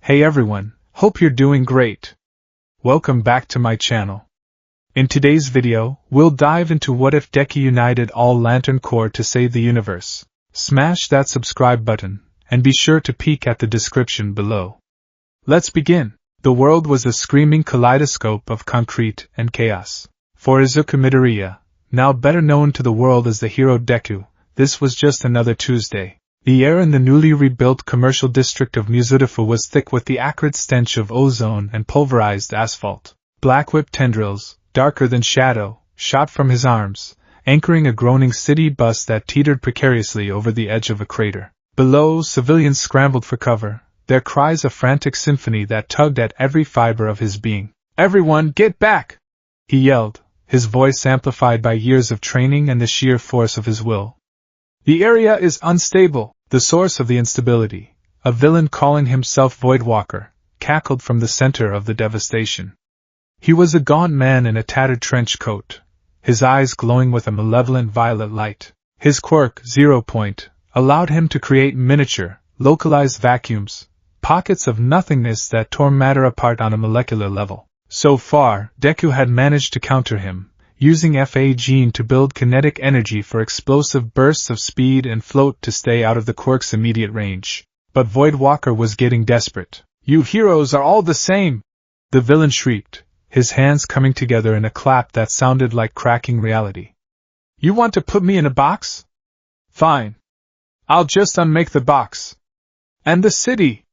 Hey everyone, hope you're doing great. Welcome back to my channel. In today's video, we'll dive into what if Deku united all Lantern Corps to save the universe. Smash that subscribe button, and be sure to peek at the description below. Let's begin. The world was a screaming kaleidoscope of concrete and chaos. For Izuku Midoriya, now better known to the world as the hero Deku, this was just another Tuesday. The air in the newly rebuilt commercial district of Mizudafu was thick with the acrid stench of ozone and pulverized asphalt. Black whip tendrils, darker than shadow, shot from his arms, anchoring a groaning city bus that teetered precariously over the edge of a crater. Below, civilians scrambled for cover, their cries a frantic symphony that tugged at every fiber of his being. "Everyone, get back!" he yelled, his voice amplified by years of training and the sheer force of his will. "The area is unstable." The source of the instability, a villain calling himself Voidwalker, cackled from the center of the devastation. He was a gaunt man in a tattered trench coat, his eyes glowing with a malevolent violet light. His quirk, 0 Point, allowed him to create miniature, localized vacuums, pockets of nothingness that tore matter apart on a molecular level. So far, Deku had managed to counter him, using FA gene to build kinetic energy for explosive bursts of speed and float to stay out of the quirk's immediate range. But Voidwalker was getting desperate. "You heroes are all the same!" the villain shrieked, his hands coming together in a clap that sounded like cracking reality. "You want to put me in a box? Fine. I'll just unmake the box. And the city!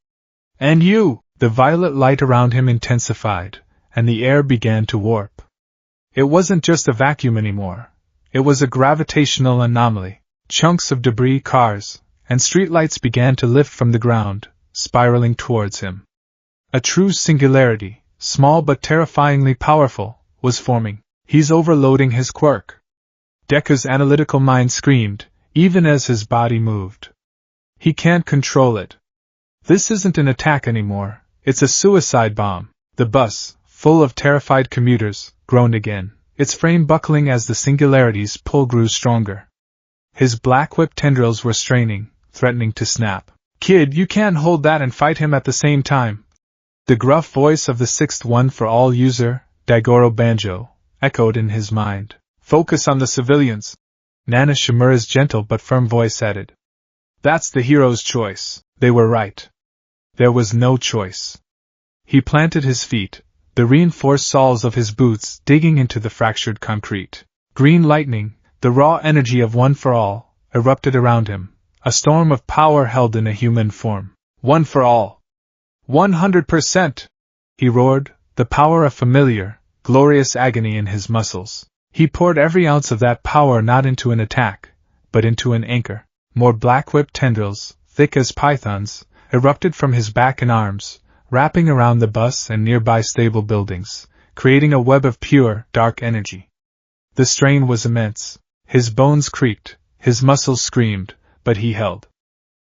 And you!" The violet light around him intensified, and the air began to warp. It wasn't just a vacuum anymore. It was a gravitational anomaly. Chunks of debris, cars, and streetlights began to lift from the ground, spiraling towards him. A true singularity, small but terrifyingly powerful, was forming. "He's overloading his quirk." Deku's analytical mind screamed, even as his body moved. "He can't control it. This isn't an attack anymore, it's a suicide bomb." The bus, full of terrified commuters, groaned again, its frame buckling as the singularity's pull grew stronger. His black whip tendrils were straining, threatening to snap. "Kid, you can't hold that and fight him at the same time." The gruff voice of the sixth one for all user, Daigoro Banjo, echoed in his mind. "Focus on the civilians." Nana Shimura's gentle but firm voice added. "That's the hero's choice." They were right. There was no choice. He planted his feet, the reinforced soles of his boots digging into the fractured concrete. Green lightning, the raw energy of One for All, erupted around him, a storm of power held in a human form. "One for all! 100%! He roared, the power of familiar, glorious agony in his muscles. He poured every ounce of that power not into an attack, but into an anchor. More black whip tendrils, thick as pythons, erupted from his back and arms, wrapping around the bus and nearby stable buildings, creating a web of pure, dark energy. The strain was immense. His bones creaked, his muscles screamed, but he held.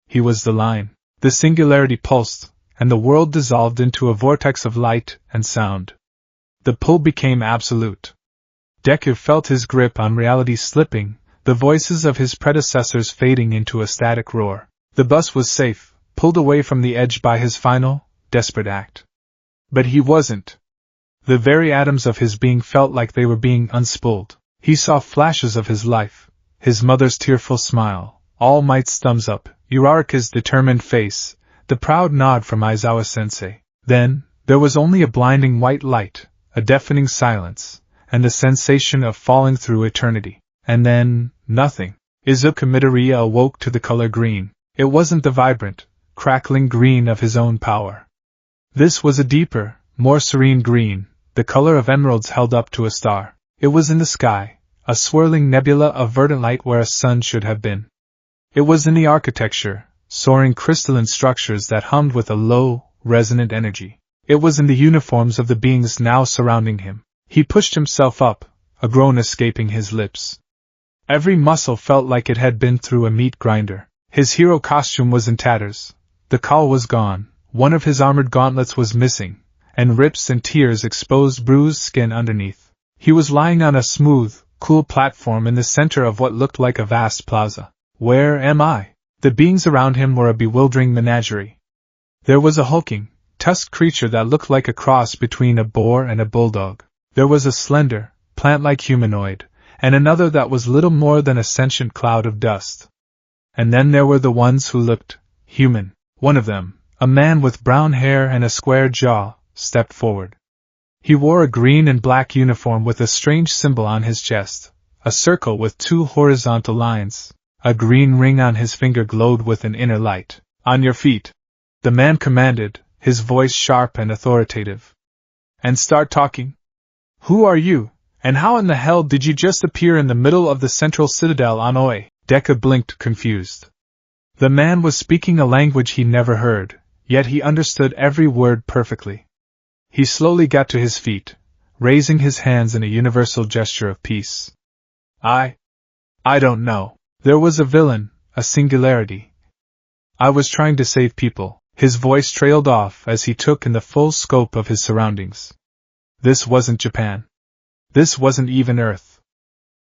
He was the line. The singularity pulsed, and the world dissolved into a vortex of light and sound. The pull became absolute. Deku felt his grip on reality slipping, the voices of his predecessors fading into a static roar. The bus was safe, pulled away from the edge by his final, desperate act. But he wasn't. The very atoms of his being felt like they were being unspooled. He saw flashes of his life, his mother's tearful smile, All Might's thumbs up, Uraraka's determined face, the proud nod from Aizawa-sensei. Then, there was only a blinding white light, a deafening silence, and the sensation of falling through eternity. And then, nothing. Izuku Midoriya awoke to the color green. It wasn't the vibrant, crackling green of his own power. This was a deeper, more serene green, the color of emeralds held up to a star. It was in the sky, a swirling nebula of verdant light where a sun should have been. It was in the architecture, soaring crystalline structures that hummed with a low, resonant energy. It was in the uniforms of the beings now surrounding him. He pushed himself up, a groan escaping his lips. Every muscle felt like it had been through a meat grinder. His hero costume was in tatters. The cowl was gone. One of his armored gauntlets was missing, and rips and tears exposed bruised skin underneath. He was lying on a smooth, cool platform in the center of what looked like a vast plaza. "Where am I?" The beings around him were a bewildering menagerie. There was a hulking, tusked creature that looked like a cross between a boar and a bulldog. There was a slender, plant-like humanoid, and another that was little more than a sentient cloud of dust. And then there were the ones who looked human. One of them, a man with brown hair and a square jaw, stepped forward. He wore a green and black uniform with a strange symbol on his chest, a circle with 2 horizontal lines. A green ring on his finger glowed with an inner light. "On your feet," the man commanded, his voice sharp and authoritative. "And start talking. Who are you, and how in the hell did you just appear in the middle of the central citadel on Oi?" Deku blinked, confused. The man was speaking a language he never heard, yet he understood every word perfectly. He slowly got to his feet, raising his hands in a universal gesture of peace. I don't know. There was a villain, a singularity. I was trying to save people." His voice trailed off as he took in the full scope of his surroundings. This wasn't Japan. This wasn't even Earth.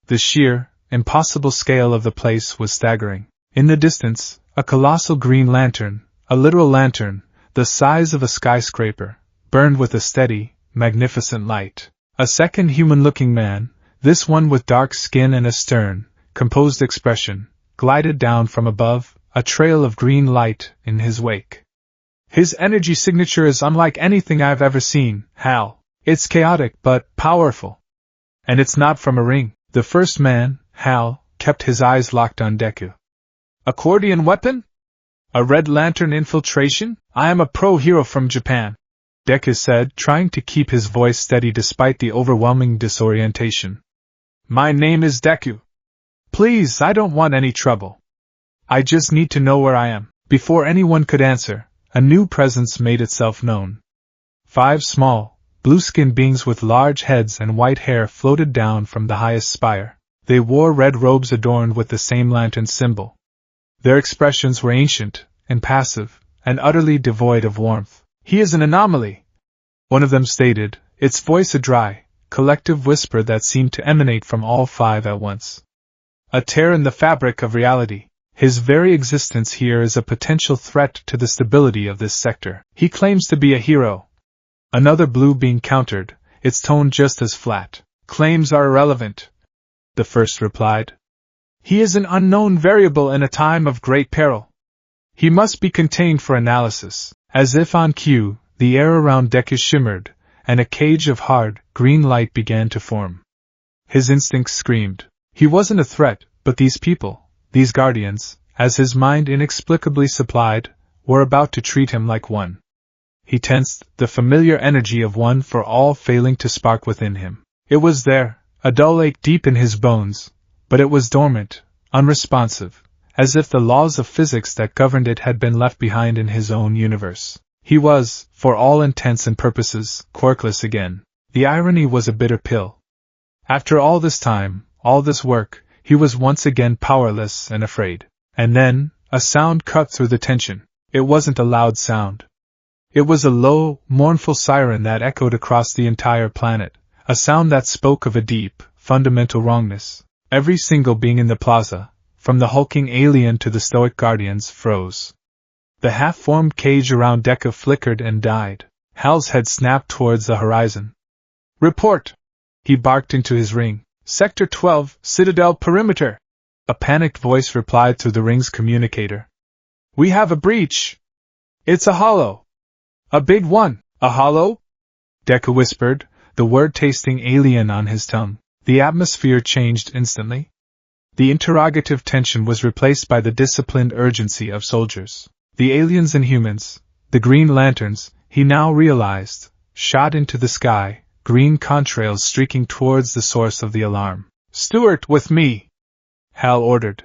The sheer, impossible scale of the place was staggering. In the distance, a colossal green lantern, a literal lantern, the size of a skyscraper, burned with a steady, magnificent light. A second human-looking man, this one with dark skin and a stern, composed expression, glided down from above, a trail of green light in his wake. "His energy signature is unlike anything I've ever seen, Hal. It's chaotic but powerful. And it's not from a ring." The first man, Hal, kept his eyes locked on Deku. "Accordion weapon? A red lantern infiltration? I am a pro-hero from Japan," Deku said, trying to keep his voice steady despite the overwhelming disorientation. "My name is Deku. Please, I don't want any trouble. I just need to know where I am." Before anyone could answer, a new presence made itself known. 5 small, blue-skinned beings with large heads and white hair floated down from the highest spire. They wore red robes adorned with the same lantern symbol. Their expressions were ancient, impassive, and utterly devoid of warmth. "He is an anomaly," one of them stated, its voice a dry, collective whisper that seemed to emanate from all 5 at once. "A tear in the fabric of reality. His very existence here is a potential threat to the stability of this sector. He claims to be a hero." Another blue being countered, its tone just as flat. "Claims are irrelevant," the first replied. "He is an unknown variable in a time of great peril. He must be contained for analysis." As if on cue, the air around Deku shimmered, and a cage of hard, green light began to form. His instincts screamed. He wasn't a threat, but these people, these guardians, as his mind inexplicably supplied, were about to treat him like one. He tensed, the familiar energy of one for all failing to spark within him. It was there, a dull ache deep in his bones, but it was dormant, unresponsive, as if the laws of physics that governed it had been left behind in his own universe. He was, for all intents and purposes, quirkless again. The irony was a bitter pill. After all this time, all this work, he was once again powerless and afraid. And then, a sound cut through the tension. It wasn't a loud sound. It was a low, mournful siren that echoed across the entire planet, a sound that spoke of a deep, fundamental wrongness. Every single being in the plaza, from the hulking alien to the stoic guardians, froze. The half-formed cage around Deku flickered and died. Hal's head snapped towards the horizon. "Report!" he barked into his ring. "Sector 12, Citadel Perimeter!" A panicked voice replied through the ring's communicator. "We have a breach! It's a hollow! A big one! A hollow?" Deku whispered, the word tasting alien on his tongue. The atmosphere changed instantly. The interrogative tension was replaced by the disciplined urgency of soldiers. The aliens and humans, the green lanterns, he now realized, shot into the sky, green contrails streaking towards the source of the alarm. "Stewart, with me!" Hal ordered.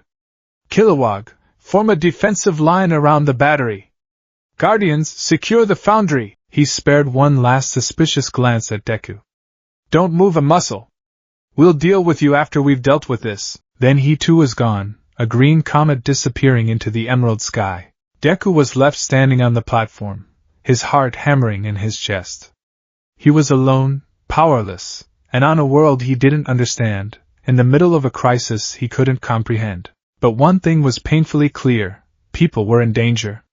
"Kilowog, form a defensive line around the battery. Guardians, secure the foundry." He spared one last suspicious glance at Deku. "Don't move a muscle. We'll deal with you after we've dealt with this." Then he too was gone, a green comet disappearing into the emerald sky. Deku was left standing on the platform, his heart hammering in his chest. He was alone, powerless, and on a world he didn't understand, in the middle of a crisis he couldn't comprehend. But one thing was painfully clear: people were in danger.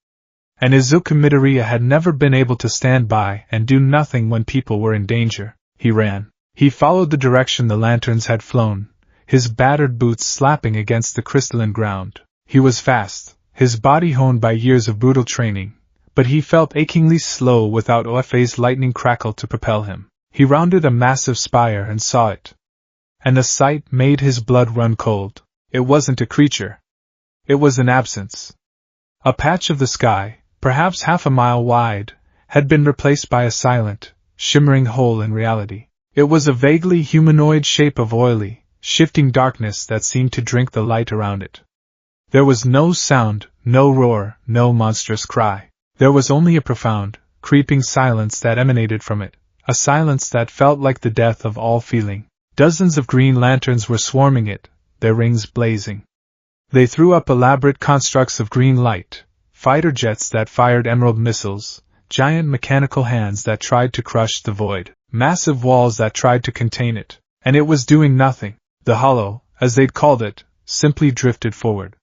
And Izuku Midoriya had never been able to stand by and do nothing when people were in danger. He ran. He followed the direction the lanterns had flown, his battered boots slapping against the crystalline ground. He was fast, his body honed by years of brutal training, but he felt achingly slow without Ofa's lightning crackle to propel him. He rounded a massive spire and saw it. And the sight made his blood run cold. It wasn't a creature. It was an absence. A patch of the sky, perhaps half a mile wide, had been replaced by a silent, shimmering hole in reality. It was a vaguely humanoid shape of oily, shifting darkness that seemed to drink the light around it. There was no sound, no roar, no monstrous cry. There was only a profound, creeping silence that emanated from it, a silence that felt like the death of all feeling. Dozens of green lanterns were swarming it, their rings blazing. They threw up elaborate constructs of green light, fighter jets that fired emerald missiles, giant mechanical hands that tried to crush the void, massive walls that tried to contain it, and it was doing nothing. The hollow, as they'd called it, simply drifted forward.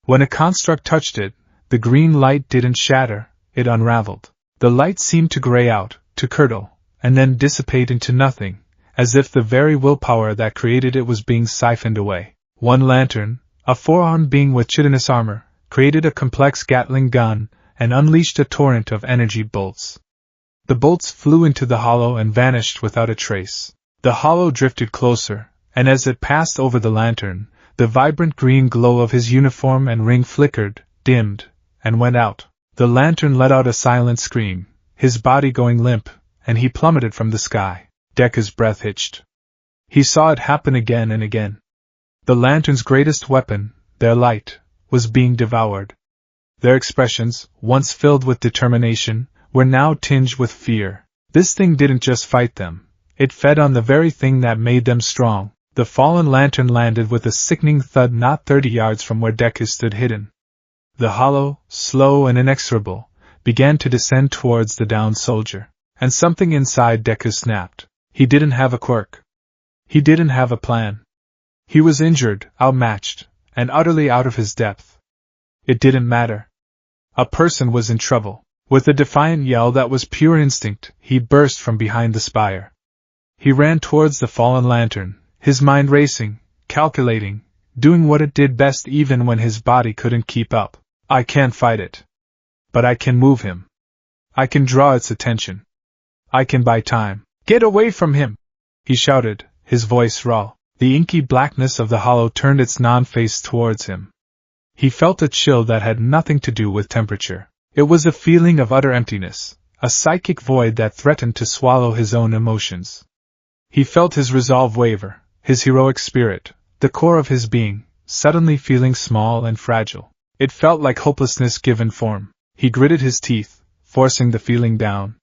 When a construct touched it, the green light didn't shatter, it unraveled. The light seemed to gray out, to curdle, and then dissipate into nothing, as if the very willpower that created it was being siphoned away. One lantern, a four-armed being with chitinous armor, created a complex Gatling gun and unleashed a torrent of energy bolts. The bolts flew into the hollow and vanished without a trace. The hollow drifted closer, and as it passed over the lantern, the vibrant green glow of his uniform and ring flickered, dimmed, and went out. The lantern let out a silent scream, his body going limp, and he plummeted from the sky. Deku's breath hitched. He saw it happen again and again. The lantern's greatest weapon, their light, was being devoured. Their expressions, once filled with determination, were now tinged with fear. This thing didn't just fight them, it fed on the very thing that made them strong. The fallen lantern landed with a sickening thud not 30 yards from where Deku stood hidden. The hollow, slow and inexorable, began to descend towards the downed soldier, and something inside Deku snapped. He didn't have a quirk. He didn't have a plan. He was injured, outmatched, and utterly out of his depth. It didn't matter. A person was in trouble. With a defiant yell that was pure instinct, he burst from behind the spire. He ran towards the fallen lantern, his mind racing, calculating, doing what it did best even when his body couldn't keep up. I can't fight it. But I can move him. I can draw its attention. I can buy time. Get away from him! He shouted, his voice raw. The inky blackness of the hollow turned its non-face towards him. He felt a chill that had nothing to do with temperature. It was a feeling of utter emptiness, a psychic void that threatened to swallow his own emotions. He felt his resolve waver, his heroic spirit, the core of his being, suddenly feeling small and fragile. It felt like hopelessness given form. He gritted his teeth, forcing the feeling down.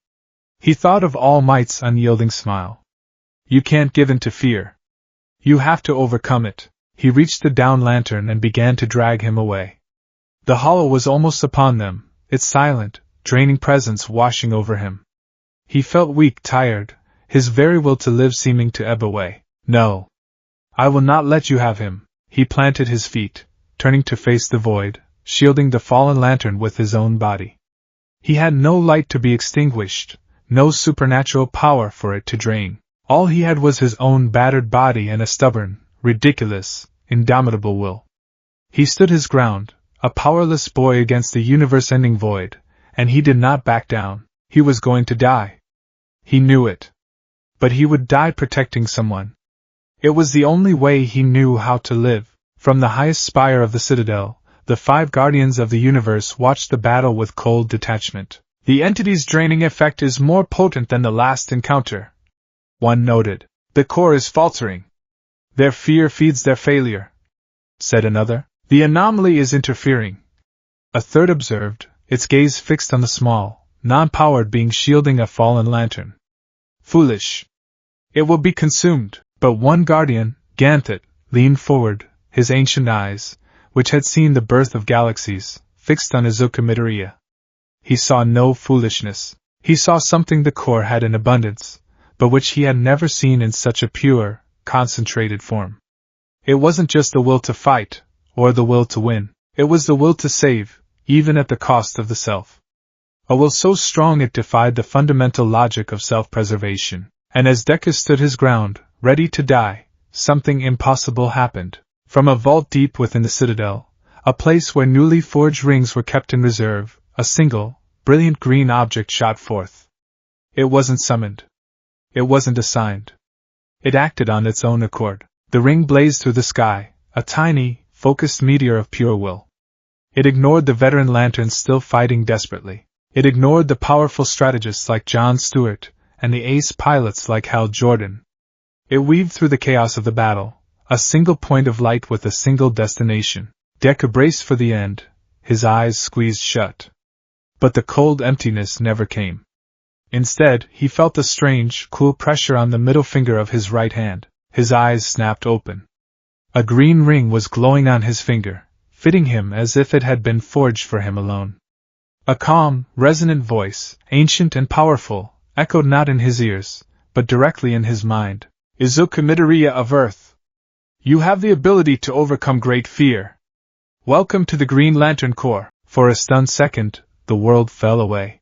He thought of All Might's unyielding smile. You can't give in to fear. You have to overcome it. He reached the downed lantern and began to drag him away. The hollow was almost upon them, its silent, draining presence washing over him. He felt weak, tired, his very will to live seeming to ebb away. No. I will not let you have him. He planted his feet, turning to face the void, shielding the fallen lantern with his own body. He had no light to be extinguished, no supernatural power for it to drain. All he had was his own battered body and a stubborn, ridiculous, indomitable will. He stood his ground, a powerless boy against the universe-ending void, and he did not back down. He was going to die. He knew it. But he would die protecting someone. It was the only way he knew how to live. From the highest spire of the citadel, the 5 guardians of the universe watched the battle with cold detachment. The entity's draining effect is more potent than the last encounter, one noted. The core is faltering. Their fear feeds their failure, said another. The anomaly is interfering. A third observed, its gaze fixed on the small, non-powered being shielding a fallen lantern. Foolish. It will be consumed. But one guardian, Ganthet, leaned forward, his ancient eyes, which had seen the birth of galaxies, fixed on Izuku Midoriya. He saw no foolishness. He saw something the core had in abundance, but which he had never seen in such a pure, concentrated form. It wasn't just the will to fight, or the will to win. It was the will to save, even at the cost of the self. A will so strong it defied the fundamental logic of self-preservation. And as Deku stood his ground, ready to die, something impossible happened. From a vault deep within the citadel, a place where newly forged rings were kept in reserve, a single, brilliant green object shot forth. It wasn't summoned. It wasn't assigned. It acted on its own accord. The ring blazed through the sky, a tiny, focused meteor of pure will. It ignored the veteran lanterns still fighting desperately. It ignored the powerful strategists like Jon Stewart, and the ace pilots like Hal Jordan. It weaved through the chaos of the battle, a single point of light with a single destination. Deku braced for the end, his eyes squeezed shut. But the cold emptiness never came. Instead, he felt the strange, cool pressure on the middle finger of his right hand. His eyes snapped open. A green ring was glowing on his finger, fitting him as if it had been forged for him alone. A calm, resonant voice, ancient and powerful, echoed not in his ears, but directly in his mind. Izuku of Earth. You have the ability to overcome great fear. Welcome to the Green Lantern Corps. For a stunned second, the world fell away.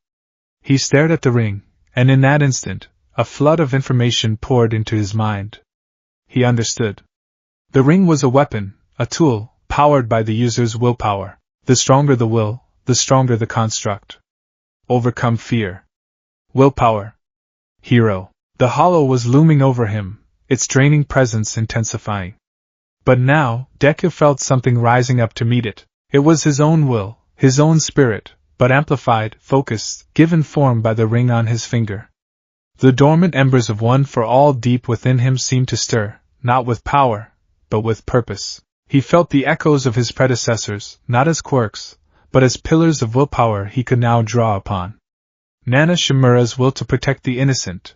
He stared at the ring, and in that instant, a flood of information poured into his mind. He understood. The ring was a weapon, a tool, powered by the user's willpower. The stronger the will, the stronger the construct. Overcome fear. Willpower. Hero. The hollow was looming over him, its draining presence intensifying. But now, Deku felt something rising up to meet it. It was his own will, his own spirit, but amplified, focused, given form by the ring on his finger. The dormant embers of one for all deep within him seemed to stir, not with power, but with purpose. He felt the echoes of his predecessors, not as quirks, but as pillars of willpower he could now draw upon. Nana Shimura's will to protect the innocent.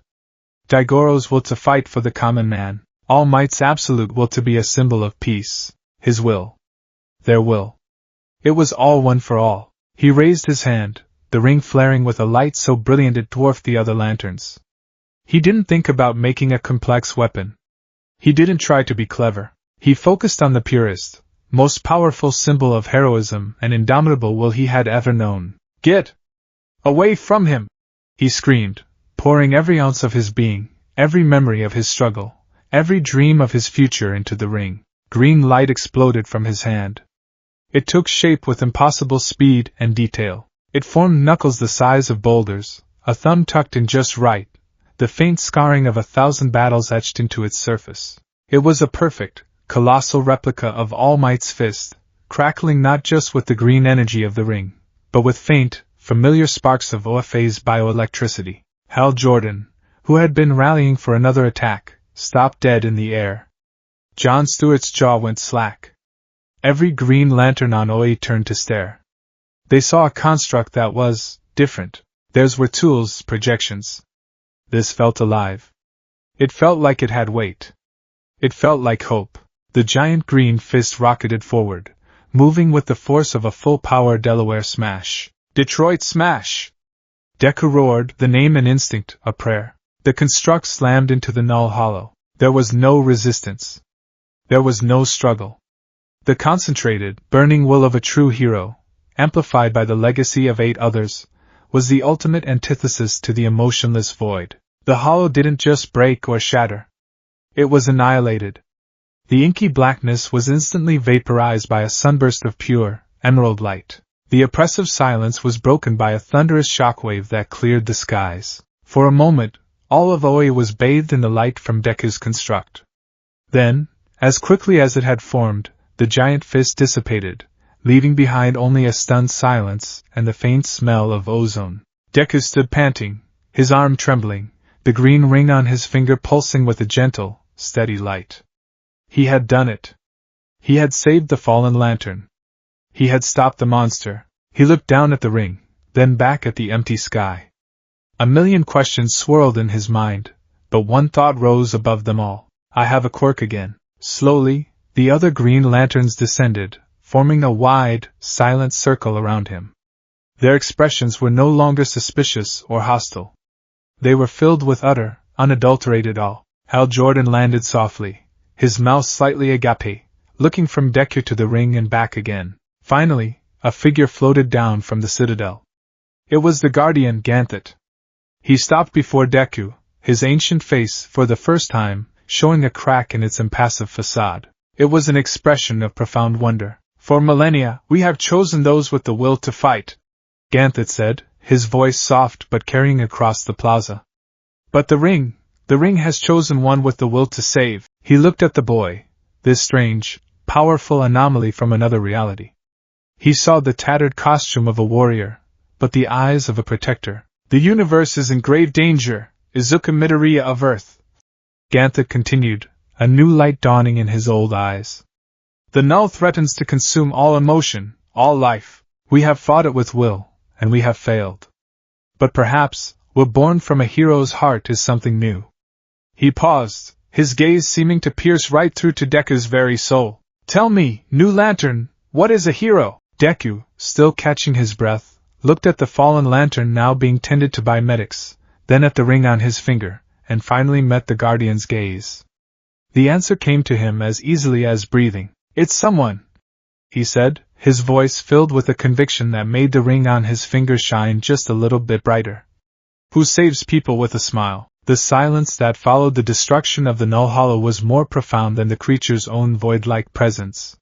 Daigoro's will to fight for the common man. All Might's absolute will to be a symbol of peace. His will. Their will. It was all one for all. He raised his hand, the ring flaring with a light so brilliant it dwarfed the other lanterns. He didn't think about making a complex weapon. He didn't try to be clever. He focused on the purest, most powerful symbol of heroism and indomitable will he had ever known. Get away from him! He screamed, pouring every ounce of his being, every memory of his struggle, every dream of his future into the ring. Green light exploded from his hand. It took shape with impossible speed and detail. It formed knuckles the size of boulders, a thumb tucked in just right, the faint scarring of 1,000 battles etched into its surface. It was a perfect, colossal replica of All Might's fist, crackling not just with the green energy of the ring, but with faint, familiar sparks of OFA's bioelectricity. Hal Jordan, who had been rallying for another attack, stopped dead in the air. Jon Stewart's jaw went slack. Every Green Lantern on OA turned to stare. They saw a construct that was different. Theirs were tools, projections. This felt alive. It felt like it had weight. It felt like hope. The giant green fist rocketed forward, moving with the force of a full-power Delaware smash. Detroit smash! Deku roared, the name an instinct, a prayer. The construct slammed into the null hollow. There was no resistance. There was no struggle. The concentrated, burning will of a true hero, amplified by the legacy of 8 others, was the ultimate antithesis to the emotionless void. The hollow didn't just break or shatter. It was annihilated. The inky blackness was instantly vaporized by a sunburst of pure, emerald light. The oppressive silence was broken by a thunderous shockwave that cleared the skies. For a moment, all of OA was bathed in the light from Deku's construct. Then, as quickly as it had formed, the giant fist dissipated, leaving behind only a stunned silence and the faint smell of ozone. Deku stood panting, his arm trembling, the green ring on his finger pulsing with a gentle, steady light. He had done it. He had saved the fallen lantern. He had stopped the monster. He looked down at the ring, then back at the empty sky. A million questions swirled in his mind, but one thought rose above them all. I have a quirk again. Slowly, the other green lanterns descended, forming a wide, silent circle around him. Their expressions were no longer suspicious or hostile. They were filled with utter, unadulterated awe. Hal Jordan landed softly, his mouth slightly agape, looking from Deku to the ring and back again. Finally, a figure floated down from the citadel. It was the guardian Ganthet. He stopped before Deku, his ancient face, for the first time, showing a crack in its impassive facade. It was an expression of profound wonder. For millennia, we have chosen those with the will to fight, Ganthet said, his voice soft but carrying across the plaza. But the ring has chosen one with the will to save. He looked at the boy, this strange, powerful anomaly from another reality. He saw the tattered costume of a warrior, but the eyes of a protector. The universe is in grave danger, Izuku Midoriya of Earth. Ganthet continued, a new light dawning in his old eyes. The null threatens to consume all emotion, all life. We have fought it with will, and we have failed. But perhaps, what born from a hero's heart is something new. He paused, his gaze seeming to pierce right through to Deku's very soul. Tell me, New Lantern, what is a hero? Deku, still catching his breath, looked at the fallen lantern now being tended to by medics, then at the ring on his finger, and finally met the guardian's gaze. The answer came to him as easily as breathing. It's someone, he said, his voice filled with a conviction that made the ring on his finger shine just a little bit brighter. Who saves people with a smile? The silence that followed the destruction of the Null Hollow was more profound than the creature's own void-like presence.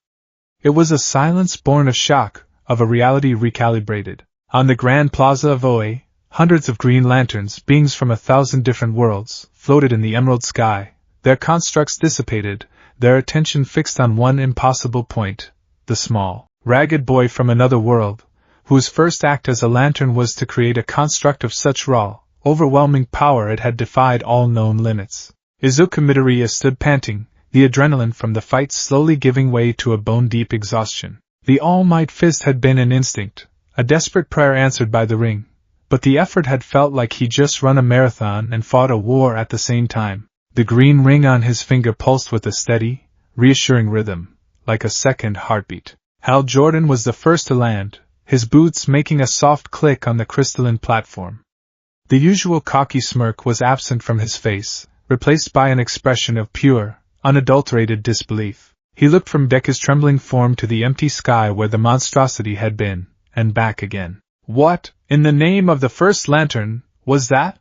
It was a silence born of shock, of a reality recalibrated. On the Grand Plaza of Oe, hundreds of green lanterns, beings from 1,000 different worlds, floated in the emerald sky, their constructs dissipated, their attention fixed on one impossible point, the small, ragged boy from another world, whose first act as a lantern was to create a construct of such raw, overwhelming power it had defied all known limits. Izuku Midoriya stood panting, the adrenaline from the fight slowly giving way to a bone-deep exhaustion. The All Might fist had been an instinct, a desperate prayer answered by the ring, but the effort had felt like he'd just run a marathon and fought a war at the same time. The green ring on his finger pulsed with a steady, reassuring rhythm, like a second heartbeat. Hal Jordan was the first to land, his boots making a soft click on the crystalline platform. The usual cocky smirk was absent from his face, replaced by an expression of pure, unadulterated disbelief. He looked from Deku's trembling form to the empty sky where the monstrosity had been, and back again. What, in the name of the first lantern, was that?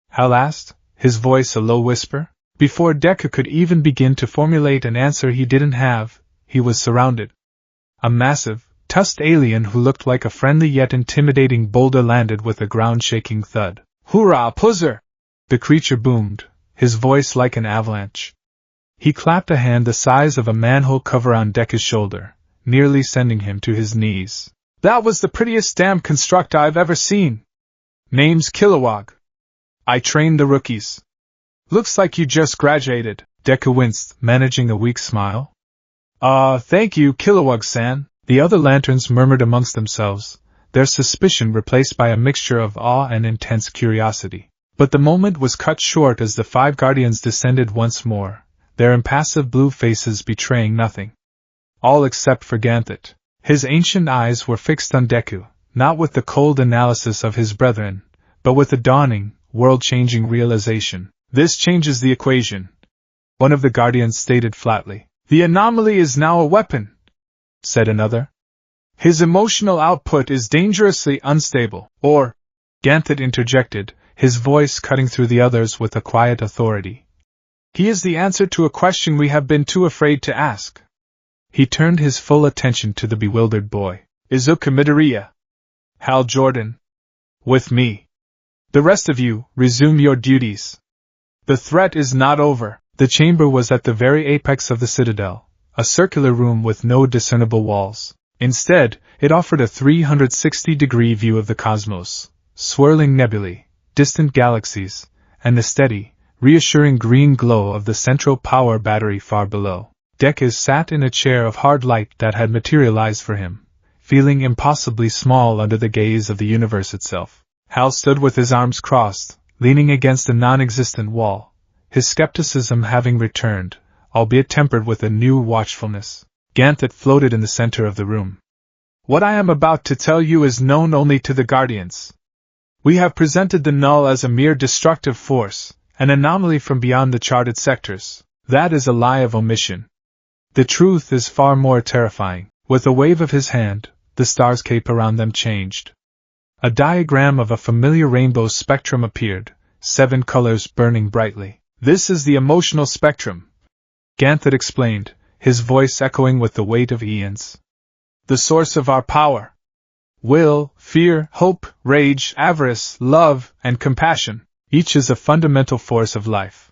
Hal asked, his voice a low whisper. Before Deku could even begin to formulate an answer he didn't have, he was surrounded. A massive, tusked alien who looked like a friendly yet intimidating boulder landed with a ground-shaking thud. Hoorah, Puzzer! The creature boomed, his voice like an avalanche. He clapped a hand the size of a manhole cover on Deku's shoulder, nearly sending him to his knees. That was the prettiest damn construct I've ever seen. Name's Kilowog. I trained the rookies. Looks like you just graduated. Deku winced, managing a weak smile. Thank you, Kilowog-san. The other lanterns murmured amongst themselves, their suspicion replaced by a mixture of awe and intense curiosity. But the moment was cut short as the 5 guardians descended once more, their impassive blue faces betraying nothing. All except for Ganthet. His ancient eyes were fixed on Deku, not with the cold analysis of his brethren, but with a dawning, world-changing realization. This changes the equation. One of the guardians stated flatly. The anomaly is now a weapon, said another. His emotional output is dangerously unstable, or, Ganthet interjected, his voice cutting through the others with a quiet authority. He is the answer to a question we have been too afraid to ask. He turned his full attention to the bewildered boy. Izuku Midoriya. Hal Jordan. With me. The rest of you, resume your duties. The threat is not over. The chamber was at the very apex of the citadel, a circular room with no discernible walls. Instead, it offered a 360-degree view of the cosmos, swirling nebulae, distant galaxies, and the steady, reassuring green glow of the central power battery far below. Deku sat in a chair of hard light that had materialized for him, feeling impossibly small under the gaze of the universe itself. Hal stood with his arms crossed, leaning against a non-existent wall, his skepticism having returned, albeit tempered with a new watchfulness. Ganthet floated in the center of the room. What I am about to tell you is known only to the Guardians. We have presented the Null as a mere destructive force, an anomaly from beyond the charted sectors. That is a lie of omission. The truth is far more terrifying. With a wave of his hand, the stars cape around them changed. A diagram of a familiar rainbow spectrum appeared, 7 colors burning brightly. This is the emotional spectrum, Ganthet explained, his voice echoing with the weight of eons. The source of our power. Will, fear, hope, rage, avarice, love, and compassion. Each is a fundamental force of life.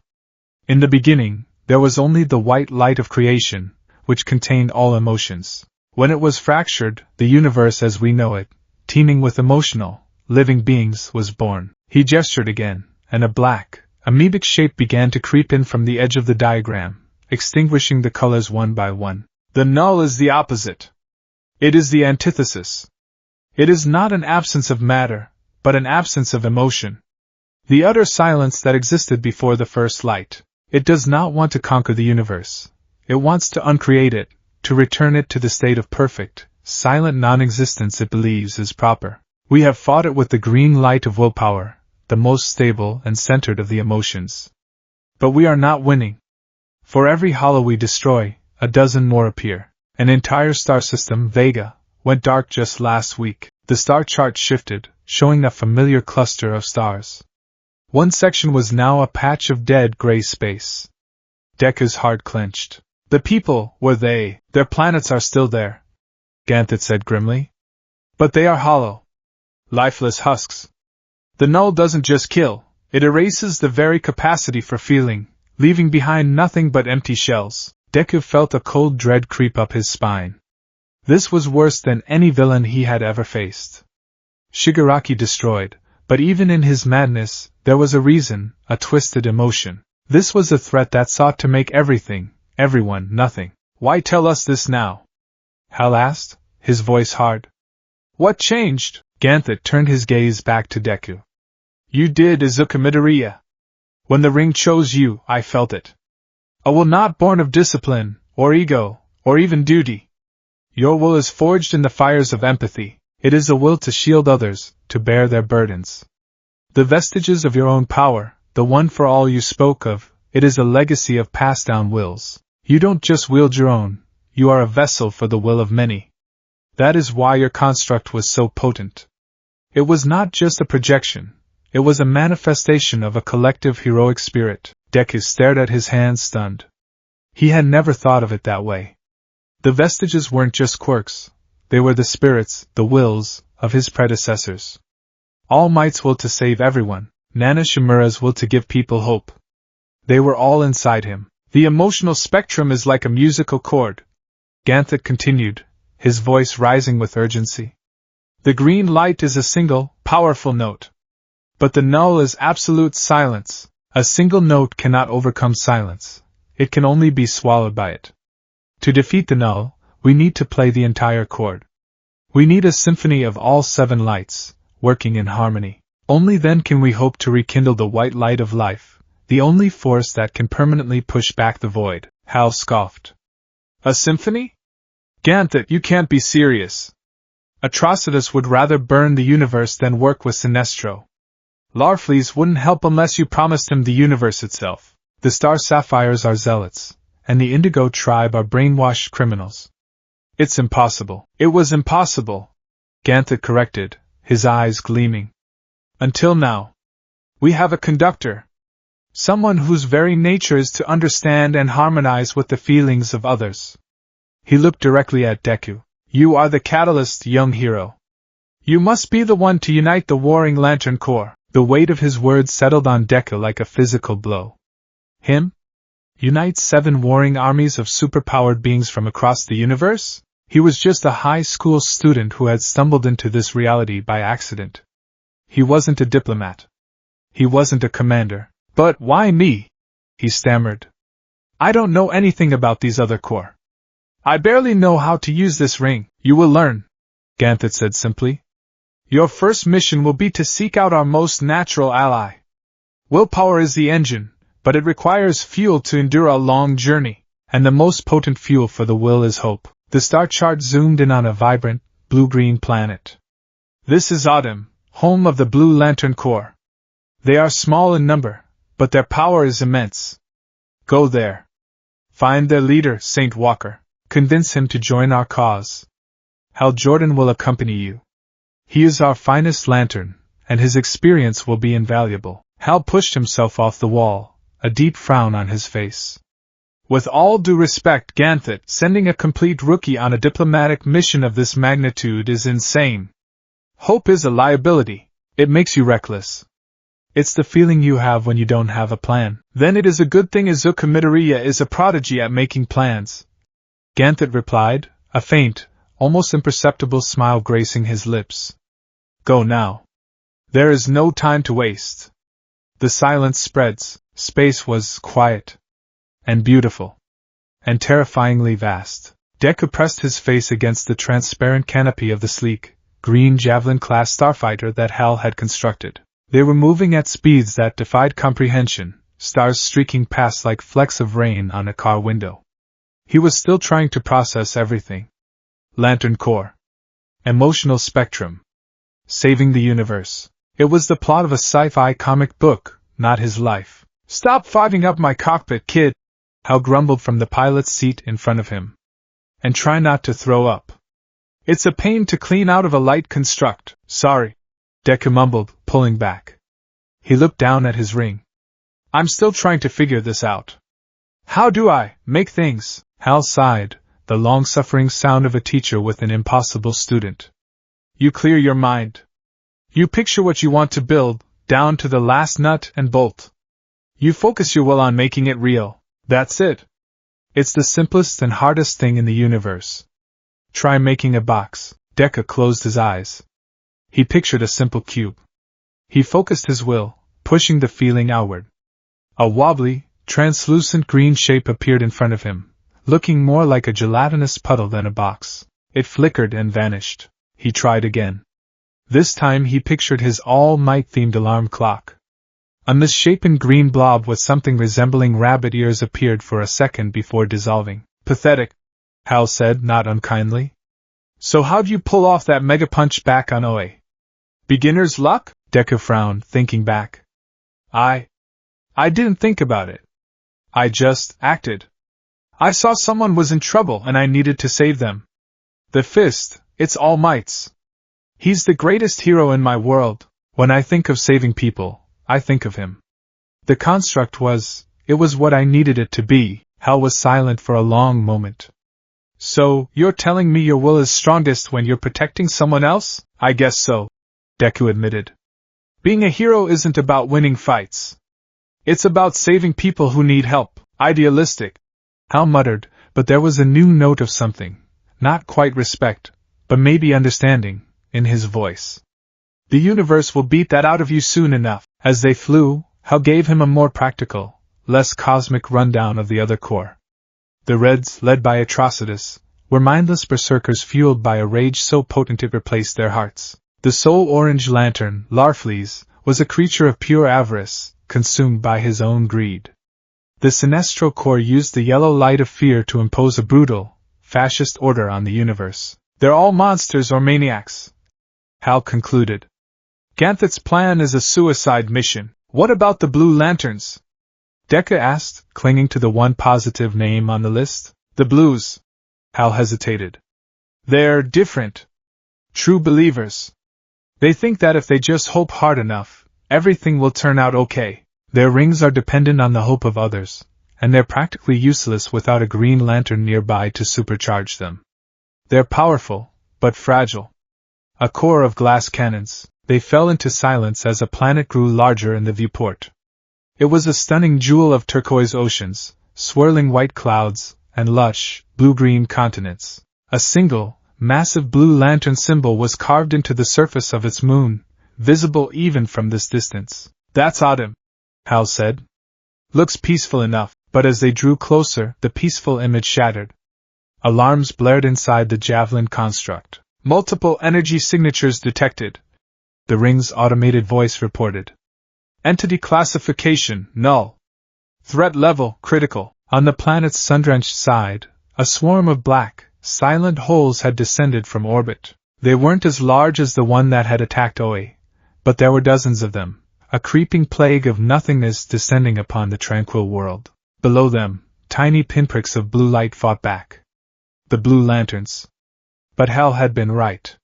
In the beginning, there was only the white light of creation, which contained all emotions. When it was fractured, the universe as we know it, teeming with emotional, living beings, was born. He gestured again, and a black, amoebic shape began to creep in from the edge of the diagram, extinguishing the colors one by one. The null is the opposite. It is the antithesis. It is not an absence of matter, but an absence of emotion. The utter silence that existed before the first light. It does not want to conquer the universe. It wants to uncreate it, to return it to the state of perfect, silent non-existence it believes is proper. We have fought it with the green light of willpower, the most stable and centered of the emotions. But we are not winning. For every hollow we destroy, a dozen more appear. An entire star system, Vega, went dark just last week. The star chart shifted, showing a familiar cluster of stars. One section was now a patch of dead gray space. Deku's heart clenched. The people, were they, their planets are still there, Ganthet said grimly. But they are hollow. Lifeless husks. The null doesn't just kill, it erases the very capacity for feeling, leaving behind nothing but empty shells. Deku felt a cold dread creep up his spine. This was worse than any villain he had ever faced. Shigaraki destroyed, but even in his madness, there was a reason, a twisted emotion. This was a threat that sought to make everything, everyone, nothing. Why tell us this now? Hal asked, his voice hard. What changed? Ganthet turned his gaze back to Deku. You did, Izuka Midoriya. When the ring chose you, I felt it. A will not born of discipline, or ego, or even duty. Your will is forged in the fires of empathy. It is a will to shield others, to bear their burdens. The vestiges of your own power, the one for all you spoke of, it is a legacy of passed down wills. You don't just wield your own, you are a vessel for the will of many. That is why your construct was so potent. It was not just a projection, it was a manifestation of a collective heroic spirit. Deku stared at his hands stunned. He had never thought of it that way. The vestiges weren't just quirks, they were the spirits, the wills, of his predecessors. All Might's will to save everyone, Nana Shimura's will to give people hope. They were all inside him. The emotional spectrum is like a musical chord, Ganthet continued, his voice rising with urgency. The green light is a single, powerful note. But the null is absolute silence. A single note cannot overcome silence. It can only be swallowed by it. To defeat the null, we need to play the entire chord. We need a symphony of all 7 lights, working in harmony. Only then can we hope to rekindle the white light of life, the only force that can permanently push back the void. Hal scoffed. A symphony? Ganthet, you can't be serious. Atrocitus would rather burn the universe than work with Sinestro. Larfleeze wouldn't help unless you promised him the universe itself. The Star Sapphires are zealots, and the Indigo tribe are brainwashed criminals. It's impossible. It was impossible, Ganthet corrected, his eyes gleaming. Until now. We have a conductor. Someone whose very nature is to understand and harmonize with the feelings of others. He looked directly at Deku. You are the catalyst, young hero. You must be the one to unite the warring Lantern Corps. The weight of his words settled on Deku like a physical blow. Him? Unite 7 warring armies of superpowered beings from across the universe? He was just a high school student who had stumbled into this reality by accident. He wasn't a diplomat. He wasn't a commander. But why me? He stammered. I don't know anything about these other corps. I barely know how to use this ring. You will learn, Ganthet said simply. Your first mission will be to seek out our most natural ally. Willpower is the engine, but it requires fuel to endure a long journey, and the most potent fuel for the will is hope. The star chart zoomed in on a vibrant, blue-green planet. This is Autumn, home of the Blue Lantern Corps. They are small in number, but their power is immense. Go there. Find their leader, Saint Walker. Convince him to join our cause. Hal Jordan will accompany you. He is our finest lantern, and his experience will be invaluable. Hal pushed himself off the wall, a deep frown on his face. With all due respect, Ganthet, sending a complete rookie on a diplomatic mission of this magnitude is insane. Hope is a liability. It makes you reckless. It's the feeling you have when you don't have a plan. Then it is a good thing Izuka Midoriya is a prodigy at making plans. Ganthet replied, a faint, almost imperceptible smile gracing his lips. Go now. There is no time to waste. The silence spreads. Space was quiet. And beautiful. And terrifyingly vast. Deku pressed his face against the transparent canopy of the sleek, green Javelin-class starfighter that Hal had constructed. They were moving at speeds that defied comprehension, stars streaking past like flecks of rain on a car window. He was still trying to process everything. Lantern core. Emotional spectrum. Saving the universe. It was the plot of a sci-fi comic book, not his life. Stop fogging up my cockpit, kid, Hal grumbled from the pilot's seat in front of him. And try not to throw up. It's a pain to clean out of a light construct. Sorry, Deku mumbled, pulling back. He looked down at his ring. I'm still trying to figure this out. How do I make things? Hal sighed, the long-suffering sound of a teacher with an impossible student. You clear your mind. You picture what you want to build, down to the last nut and bolt. You focus your will on making it real. That's it. It's the simplest and hardest thing in the universe. Try making a box. Deku closed his eyes. He pictured a simple cube. He focused his will, pushing the feeling outward. A wobbly, translucent green shape appeared in front of him, looking more like a gelatinous puddle than a box. It flickered and vanished. He tried again. This time he pictured his all-might-themed alarm clock. A misshapen green blob with something resembling rabbit ears appeared for a second before dissolving. Pathetic, Hal said, not unkindly. So how'd you pull off that mega punch back on Oe? Beginner's luck? Deku frowned, thinking back. I didn't think about it. I just acted. I saw someone was in trouble and I needed to save them. The fist, it's All Might's. He's the greatest hero in my world. When I think of saving people, I think of him. The construct it was what I needed it to be. Hal was silent for a long moment. So, you're telling me your will is strongest when you're protecting someone else? I guess so, Deku admitted. Being a hero isn't about winning fights. It's about saving people who need help. Idealistic, Hal muttered, but there was a new note of something, not quite respect, but maybe understanding, in his voice. The universe will beat that out of you soon enough. As they flew, Hal gave him a more practical, less cosmic rundown of the other corps. The Reds, led by Atrocitus, were mindless berserkers fueled by a rage so potent it replaced their hearts. The Soul Orange Lantern, Larfleeze, was a creature of pure avarice, consumed by his own greed. The Sinestro Corps used the yellow light of fear to impose a brutal, fascist order on the universe. They're all monsters or maniacs, Hal concluded. Ganthet's plan is a suicide mission. What about the Blue Lanterns? Deku asked, clinging to the one positive name on the list. The Blues. Hal hesitated. They're different. True believers. They think that if they just hope hard enough, everything will turn out okay. Their rings are dependent on the hope of others, and they're practically useless without a green lantern nearby to supercharge them. They're powerful, but fragile. A core of glass cannons. They fell into silence as a planet grew larger in the viewport. It was a stunning jewel of turquoise oceans, swirling white clouds, and lush, blue-green continents. A single, massive blue lantern symbol was carved into the surface of its moon, visible even from this distance. That's autumn, Hal said. Looks peaceful enough, but as they drew closer, the peaceful image shattered. Alarms blared inside the Javelin construct. Multiple energy signatures detected. The ring's automated voice reported. Entity classification, null. Threat level, critical. On the planet's sun-drenched side, a swarm of black, silent holes had descended from orbit. They weren't as large as the one that had attacked Oe, but there were dozens of them, a creeping plague of nothingness descending upon the tranquil world. Below them, tiny pinpricks of blue light fought back. The Blue Lanterns. But Hal had been right.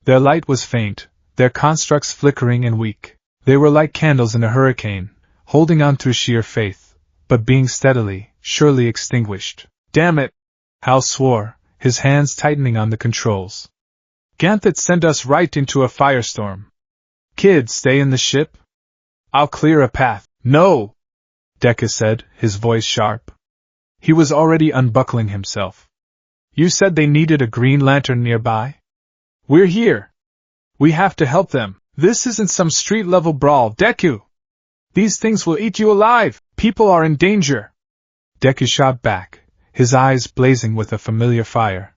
Their light was faint, their constructs flickering and weak. They were like candles in a hurricane, holding on through sheer faith, but being steadily, surely extinguished. Damn it! Hal swore, his hands tightening on the controls. Ganthet sent us right into a firestorm. Kid, stay in the ship? I'll clear a path. No! Deku said, his voice sharp. He was already unbuckling himself. You said they needed a green lantern nearby? We're here. We have to help them. This isn't some street-level brawl, Deku! These things will eat you alive! People are in danger! Deku shot back, his eyes blazing with a familiar fire.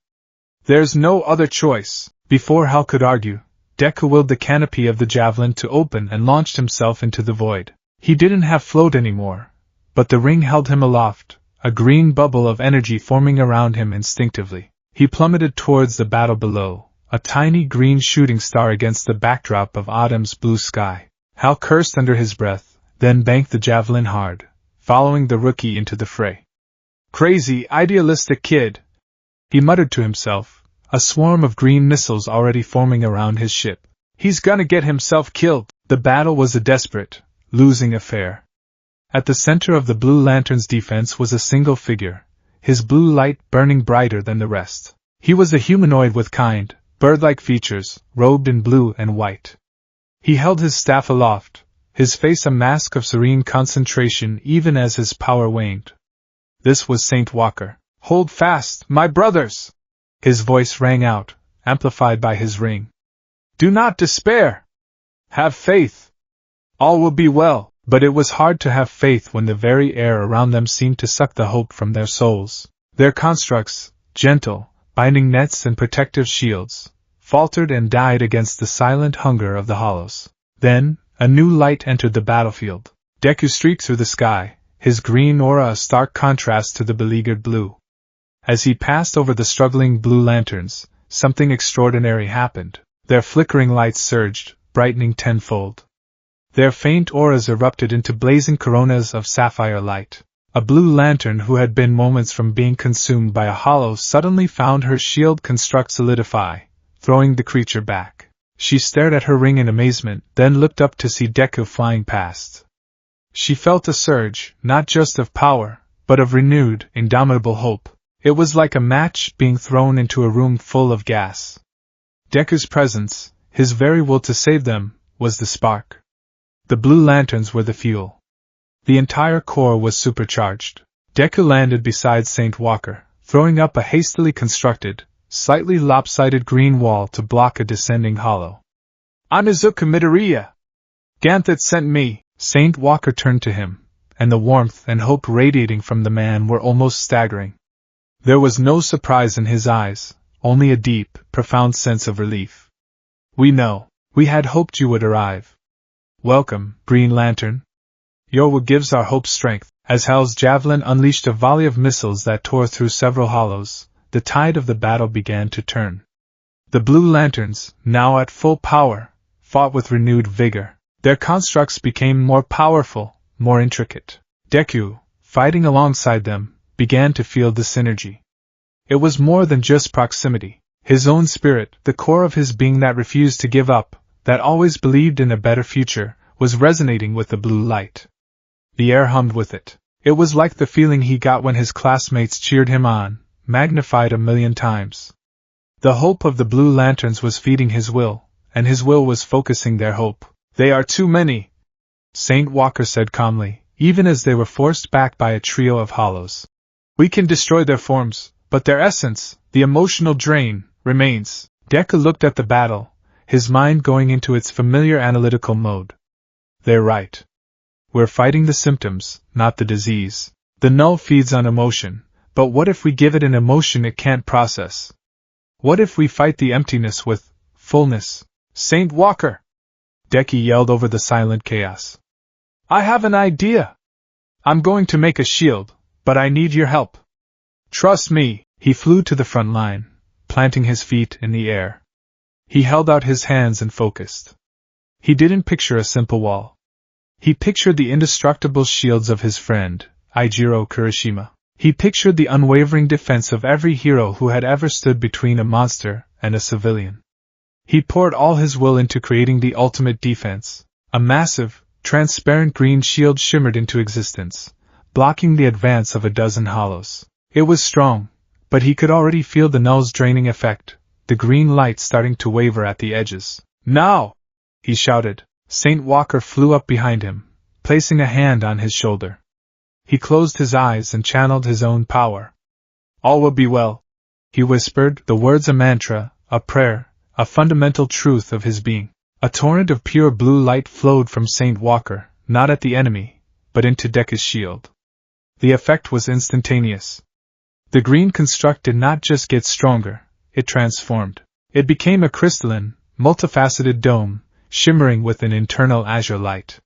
There's no other choice. Before Hal could argue, Deku willed the canopy of the javelin to open and launched himself into the void. He didn't have float anymore, but the ring held him aloft, a green bubble of energy forming around him instinctively. He plummeted towards the battle below, a tiny green shooting star against the backdrop of autumn's blue sky. Hal cursed under his breath, then banked the javelin hard, following the rookie into the fray. Crazy, idealistic kid, he muttered to himself, a swarm of green missiles already forming around his ship. He's gonna get himself killed. The battle was a desperate, losing affair. At the center of the Blue Lantern's defense was a single figure, his blue light burning brighter than the rest. He was a humanoid with kind, bird-like features, robed in blue and white. He held his staff aloft, his face a mask of serene concentration even as his power waned. This was Saint Walker. Hold fast, my brothers! His voice rang out, amplified by his ring. Do not despair! Have faith! All will be well. But it was hard to have faith when the very air around them seemed to suck the hope from their souls. Their constructs, gentle, binding nets and protective shields, faltered and died against the silent hunger of the hollows. Then, a new light entered the battlefield. Deku streaked through the sky, his green aura a stark contrast to the beleaguered blue. As he passed over the struggling blue lanterns, something extraordinary happened. Their flickering lights surged, brightening tenfold. Their faint auras erupted into blazing coronas of sapphire light. A blue lantern who had been moments from being consumed by a hollow suddenly found her shield construct solidify, throwing the creature back. She stared at her ring in amazement, then looked up to see Deku flying past. She felt a surge, not just of power, but of renewed, indomitable hope. It was like a match being thrown into a room full of gas. Deku's presence, his very will to save them, was the spark. The blue lanterns were the fuel. The entire core was supercharged. Deku landed beside Saint Walker, throwing up a hastily constructed, slightly lopsided green wall to block a descending hollow. Onizuka Midoriya! Ganthet sent me! Saint Walker turned to him, and the warmth and hope radiating from the man were almost staggering. There was no surprise in his eyes, only a deep, profound sense of relief. We know. We had hoped you would arrive. Welcome, Green Lantern. Your will gives our hope strength. As Hal's javelin unleashed a volley of missiles that tore through several hollows, the tide of the battle began to turn. The Blue Lanterns, now at full power, fought with renewed vigor. Their constructs became more powerful, more intricate. Deku, fighting alongside them, began to feel the synergy. It was more than just proximity. His own spirit, the core of his being that refused to give up, that always believed in a better future, was resonating with the blue light. The air hummed with it. It was like the feeling he got when his classmates cheered him on, magnified 1,000,000 times. The hope of the Blue Lanterns was feeding his will, and his will was focusing their hope. They are too many, Saint Walker said calmly, even as they were forced back by a trio of hollows. We can destroy their forms, but their essence, the emotional drain, remains. Deku looked at the battle, his mind going into its familiar analytical mode. They're right. We're fighting the symptoms, not the disease. The null feeds on emotion, but what if we give it an emotion it can't process? What if we fight the emptiness with fullness? Saint Walker! Deku yelled over the silent chaos. I have an idea! I'm going to make a shield, but I need your help. Trust me. He flew to the front line, planting his feet in the air. He held out his hands and focused. He didn't picture a simple wall. He pictured the indestructible shields of his friend, Eijiro Kirishima. He pictured the unwavering defense of every hero who had ever stood between a monster and a civilian. He poured all his will into creating the ultimate defense. A massive, transparent green shield shimmered into existence, blocking the advance of a dozen hollows. It was strong, but he could already feel the null's draining effect, the green light starting to waver at the edges. "Now!" he shouted. St. Walker flew up behind him, placing a hand on his shoulder. He closed his eyes and channeled his own power. "All will be well," he whispered, the words a mantra, a prayer, a fundamental truth of his being. A torrent of pure blue light flowed from St. Walker, not at the enemy, but into Deku's shield. The effect was instantaneous. The green construct did not just get stronger, it transformed. It became a crystalline, multifaceted dome, shimmering with an internal azure light.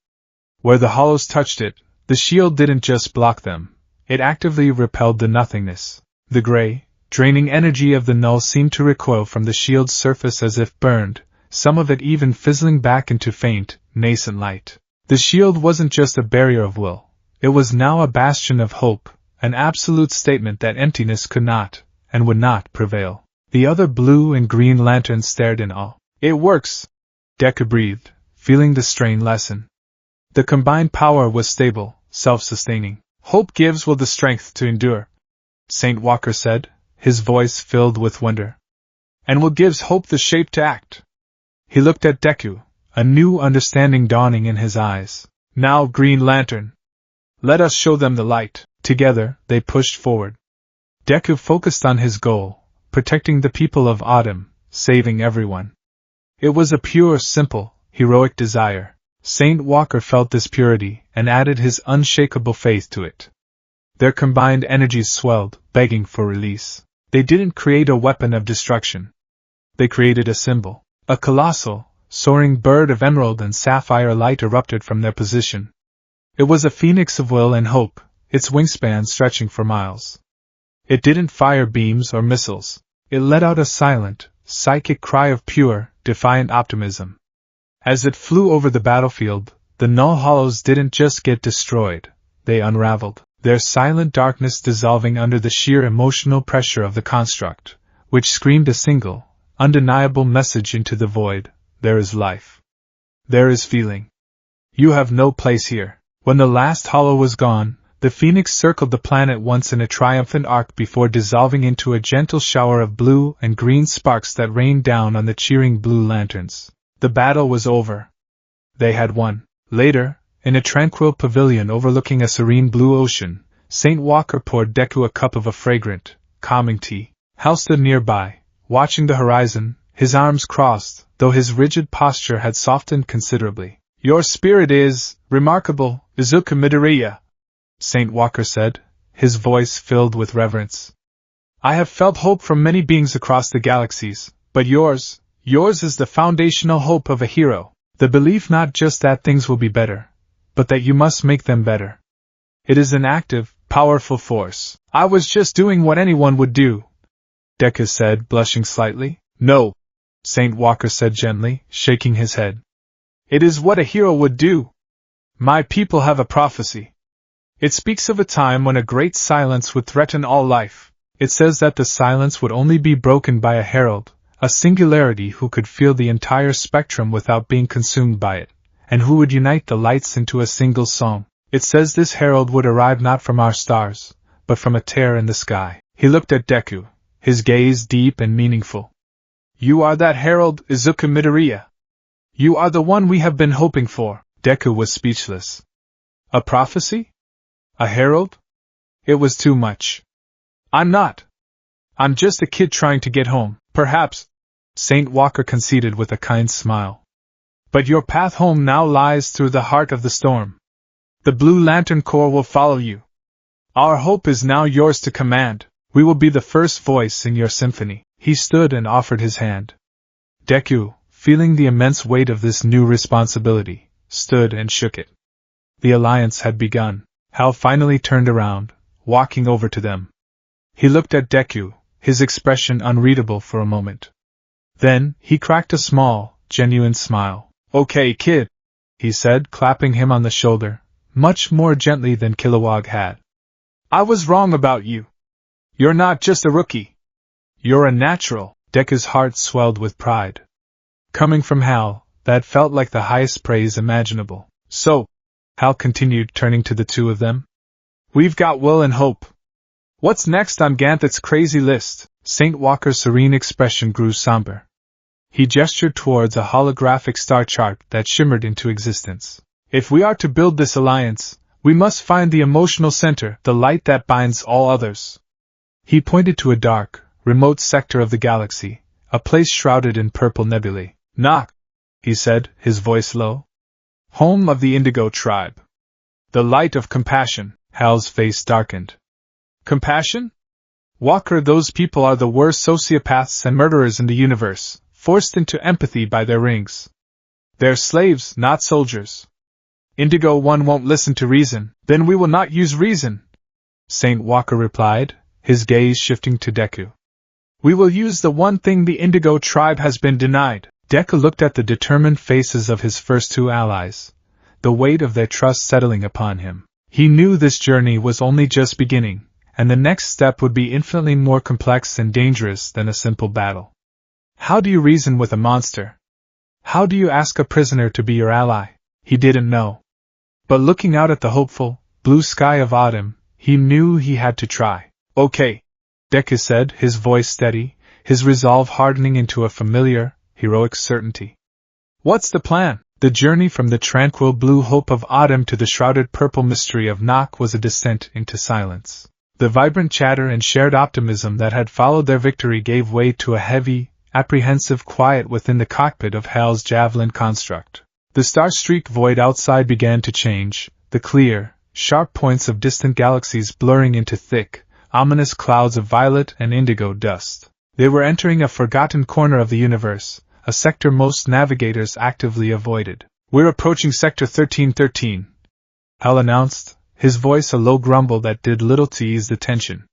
Where the hollows touched it, the shield didn't just block them, it actively repelled the nothingness. The gray, draining energy of the null seemed to recoil from the shield's surface as if burned, some of it even fizzling back into faint, nascent light. The shield wasn't just a barrier of will, it was now a bastion of hope, an absolute statement that emptiness could not, and would not, prevail. The other blue and green lanterns stared in awe. "It works!" Deku breathed, feeling the strain lessen. The combined power was stable, self-sustaining. "Hope gives will the strength to endure," St. Walker said, his voice filled with wonder. "And will gives hope the shape to act." He looked at Deku, a new understanding dawning in his eyes. "Now, Green Lantern, let us show them the light." Together, they pushed forward. Deku focused on his goal, protecting the people of Autumn, saving everyone. It was a pure, simple, heroic desire. St. Walker felt this purity and added his unshakable faith to it. Their combined energies swelled, begging for release. They didn't create a weapon of destruction. They created a symbol. A colossal, soaring bird of emerald and sapphire light erupted from their position. It was a phoenix of will and hope, its wingspan stretching for miles. It didn't fire beams or missiles. It let out a silent, psychic cry of pure, defiant optimism. As it flew over the battlefield, the null hollows didn't just get destroyed, they unraveled, their silent darkness dissolving under the sheer emotional pressure of the construct, which screamed a single, undeniable message into the void: there is life. There is feeling. You have no place here. When the last hollow was gone, the phoenix circled the planet once in a triumphant arc before dissolving into a gentle shower of blue and green sparks that rained down on the cheering blue lanterns. The battle was over. They had won. Later, in a tranquil pavilion overlooking a serene blue ocean, St. Walker poured Deku a cup of a fragrant, calming tea. Hal stood nearby, watching the horizon, his arms crossed, though his rigid posture had softened considerably. "Your spirit is remarkable, Izuku Midoriya," St. Walker said, his voice filled with reverence. "I have felt hope from many beings across the galaxies, but yours is the foundational hope of a hero, the belief not just that things will be better, but that you must make them better. It is an active, powerful force." "I was just doing what anyone would do," Deku said, blushing slightly. "No," St. Walker said gently, shaking his head. "It is what a hero would do. My people have a prophecy. It speaks of a time when a great silence would threaten all life. It says that the silence would only be broken by a herald, a singularity who could feel the entire spectrum without being consumed by it, and who would unite the lights into a single song. It says this herald would arrive not from our stars, but from a tear in the sky." He looked at Deku, his gaze deep and meaningful. "You are that herald, Izuku Midoriya. You are the one we have been hoping for." Deku was speechless. A prophecy? A herald? It was too much. "I'm not. I'm just a kid trying to get home, perhaps," St. Walker conceded with a kind smile. "But your path home now lies through the heart of the storm. The Blue Lantern Corps will follow you. Our hope is now yours to command. We will be the first voice in your symphony." He stood and offered his hand. Deku, feeling the immense weight of this new responsibility, stood and shook it. The alliance had begun. Hal finally turned around, walking over to them. He looked at Deku, his expression unreadable for a moment. Then, he cracked a small, genuine smile. "Okay, kid," he said, clapping him on the shoulder, much more gently than Kilowog had. "I was wrong about you. You're not just a rookie. You're a natural." Deku's heart swelled with pride. Coming from Hal, that felt like the highest praise imaginable. So, Hal continued, turning to the two of them. We've got will and hope. What's next on Ganthet's crazy list? St. Walker's serene expression grew somber. He gestured towards a holographic star chart that shimmered into existence. If we are to build this alliance, we must find the emotional center, the light that binds all others. He pointed to a dark, remote sector of the galaxy, a place shrouded in purple nebulae. Knock, he said, his voice low. Home of the Indigo tribe. The light of compassion. Hal's face darkened. Compassion? Walker, those people are the worst sociopaths and murderers in the universe, forced into empathy by their rings. They're slaves, not soldiers. Indigo One won't listen to reason, then we will not use reason, St. Walker replied, his gaze shifting to Deku. We will use the one thing the Indigo tribe has been denied. Deku looked at the determined faces of his first two allies, the weight of their trust settling upon him. He knew this journey was only just beginning, and the next step would be infinitely more complex and dangerous than a simple battle. How do you reason with a monster? How do you ask a prisoner to be your ally? He didn't know. But looking out at the hopeful, blue sky of autumn, he knew he had to try. Okay, Deku said, his voice steady, his resolve hardening into a familiar, heroic certainty. What's the plan? The journey from the tranquil blue hope of autumn to the shrouded purple mystery of Nock was a descent into silence. The vibrant chatter and shared optimism that had followed their victory gave way to a heavy, apprehensive quiet within the cockpit of Hal's javelin construct. The star-streaked void outside began to change, the clear, sharp points of distant galaxies blurring into thick, ominous clouds of violet and indigo dust. They were entering a forgotten corner of the universe, a sector most navigators actively avoided. We're approaching Sector 1313, Hal announced, his voice a low grumble that did little to ease the tension.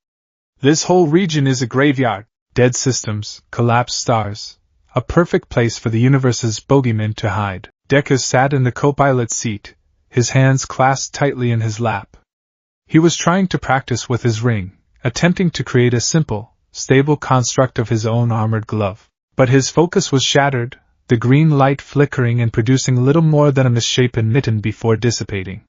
This whole region is a graveyard, dead systems, collapsed stars, a perfect place for the universe's bogeymen to hide. Deku sat in the co-pilot seat, his hands clasped tightly in his lap. He was trying to practice with his ring, attempting to create a simple, stable construct of his own armored glove. But his focus was shattered, the green light flickering and producing little more than a misshapen mitten before dissipating.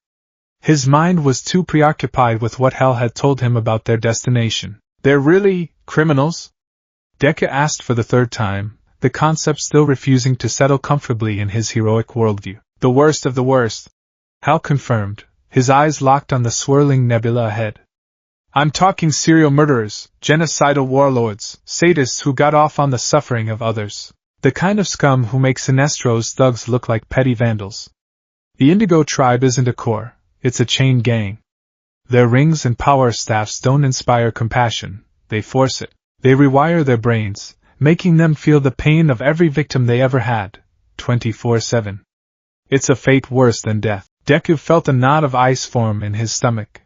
His mind was too preoccupied with what Hal had told him about their destination. They're really criminals? Deku asked for the third time, the concept still refusing to settle comfortably in his heroic worldview. The worst of the worst, Hal confirmed, his eyes locked on the swirling nebula ahead. I'm talking serial murderers, genocidal warlords, sadists who got off on the suffering of others. The kind of scum who make Sinestro's thugs look like petty vandals. The Indigo tribe isn't a corps, it's a chain gang. Their rings and power staffs don't inspire compassion, they force it. They rewire their brains, making them feel the pain of every victim they ever had, 24/7. It's a fate worse than death. Deku felt a knot of ice form in his stomach.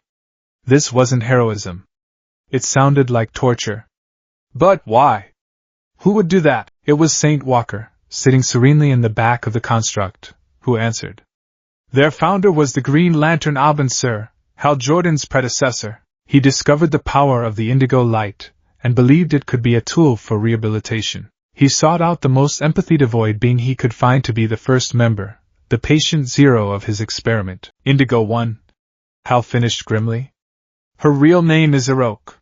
This wasn't heroism. It sounded like torture. But why? Who would do that? It was St. Walker, sitting serenely in the back of the construct, who answered. Their founder was the Green Lantern Abin Sur, Hal Jordan's predecessor. He discovered the power of the indigo light, and believed it could be a tool for rehabilitation. He sought out the most empathy-devoid being he could find to be the first member, the patient zero of his experiment. Indigo One, Hal finished grimly. Her real name is Irok.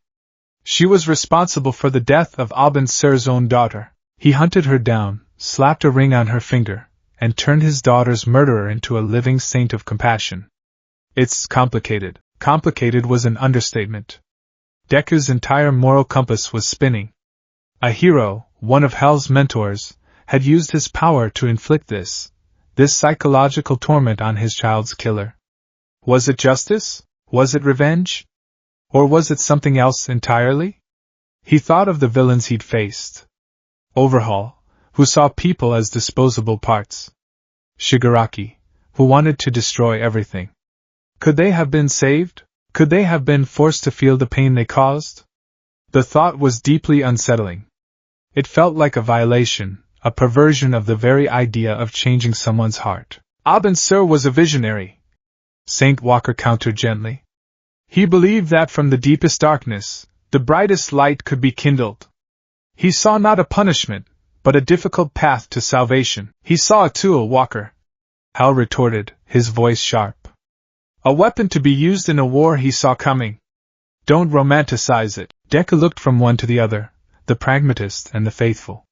She was responsible for the death of Abin Sur's own daughter. He hunted her down, slapped a ring on her finger, and turned his daughter's murderer into a living saint of compassion. It's complicated. Complicated was an understatement. Deku's entire moral compass was spinning. A hero, one of Hal's mentors, had used his power to inflict this psychological torment on his child's killer. Was it justice? Was it revenge? Or was it something else entirely? He thought of the villains he'd faced. Overhaul, who saw people as disposable parts. Shigaraki, who wanted to destroy everything. Could they have been saved? Could they have been forced to feel the pain they caused? The thought was deeply unsettling. It felt like a violation, a perversion of the very idea of changing someone's heart. Abin Sur was a visionary, St. Walker countered gently. He believed that from the deepest darkness, the brightest light could be kindled. He saw not a punishment, but a difficult path to salvation. He saw it too, a walker. Hal retorted, his voice sharp. A weapon to be used in a war he saw coming. Don't romanticize it. Deku looked from one to the other, the pragmatist and the faithful.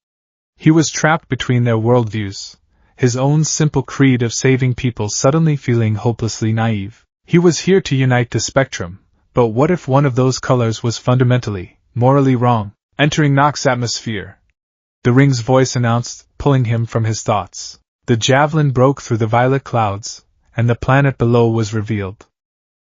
He was trapped between their worldviews, his own simple creed of saving people suddenly feeling hopelessly naive. He was here to unite the spectrum, but what if one of those colors was fundamentally, morally wrong? Entering Nox's atmosphere, the ring's voice announced, pulling him from his thoughts. The javelin broke through the violet clouds, and the planet below was revealed.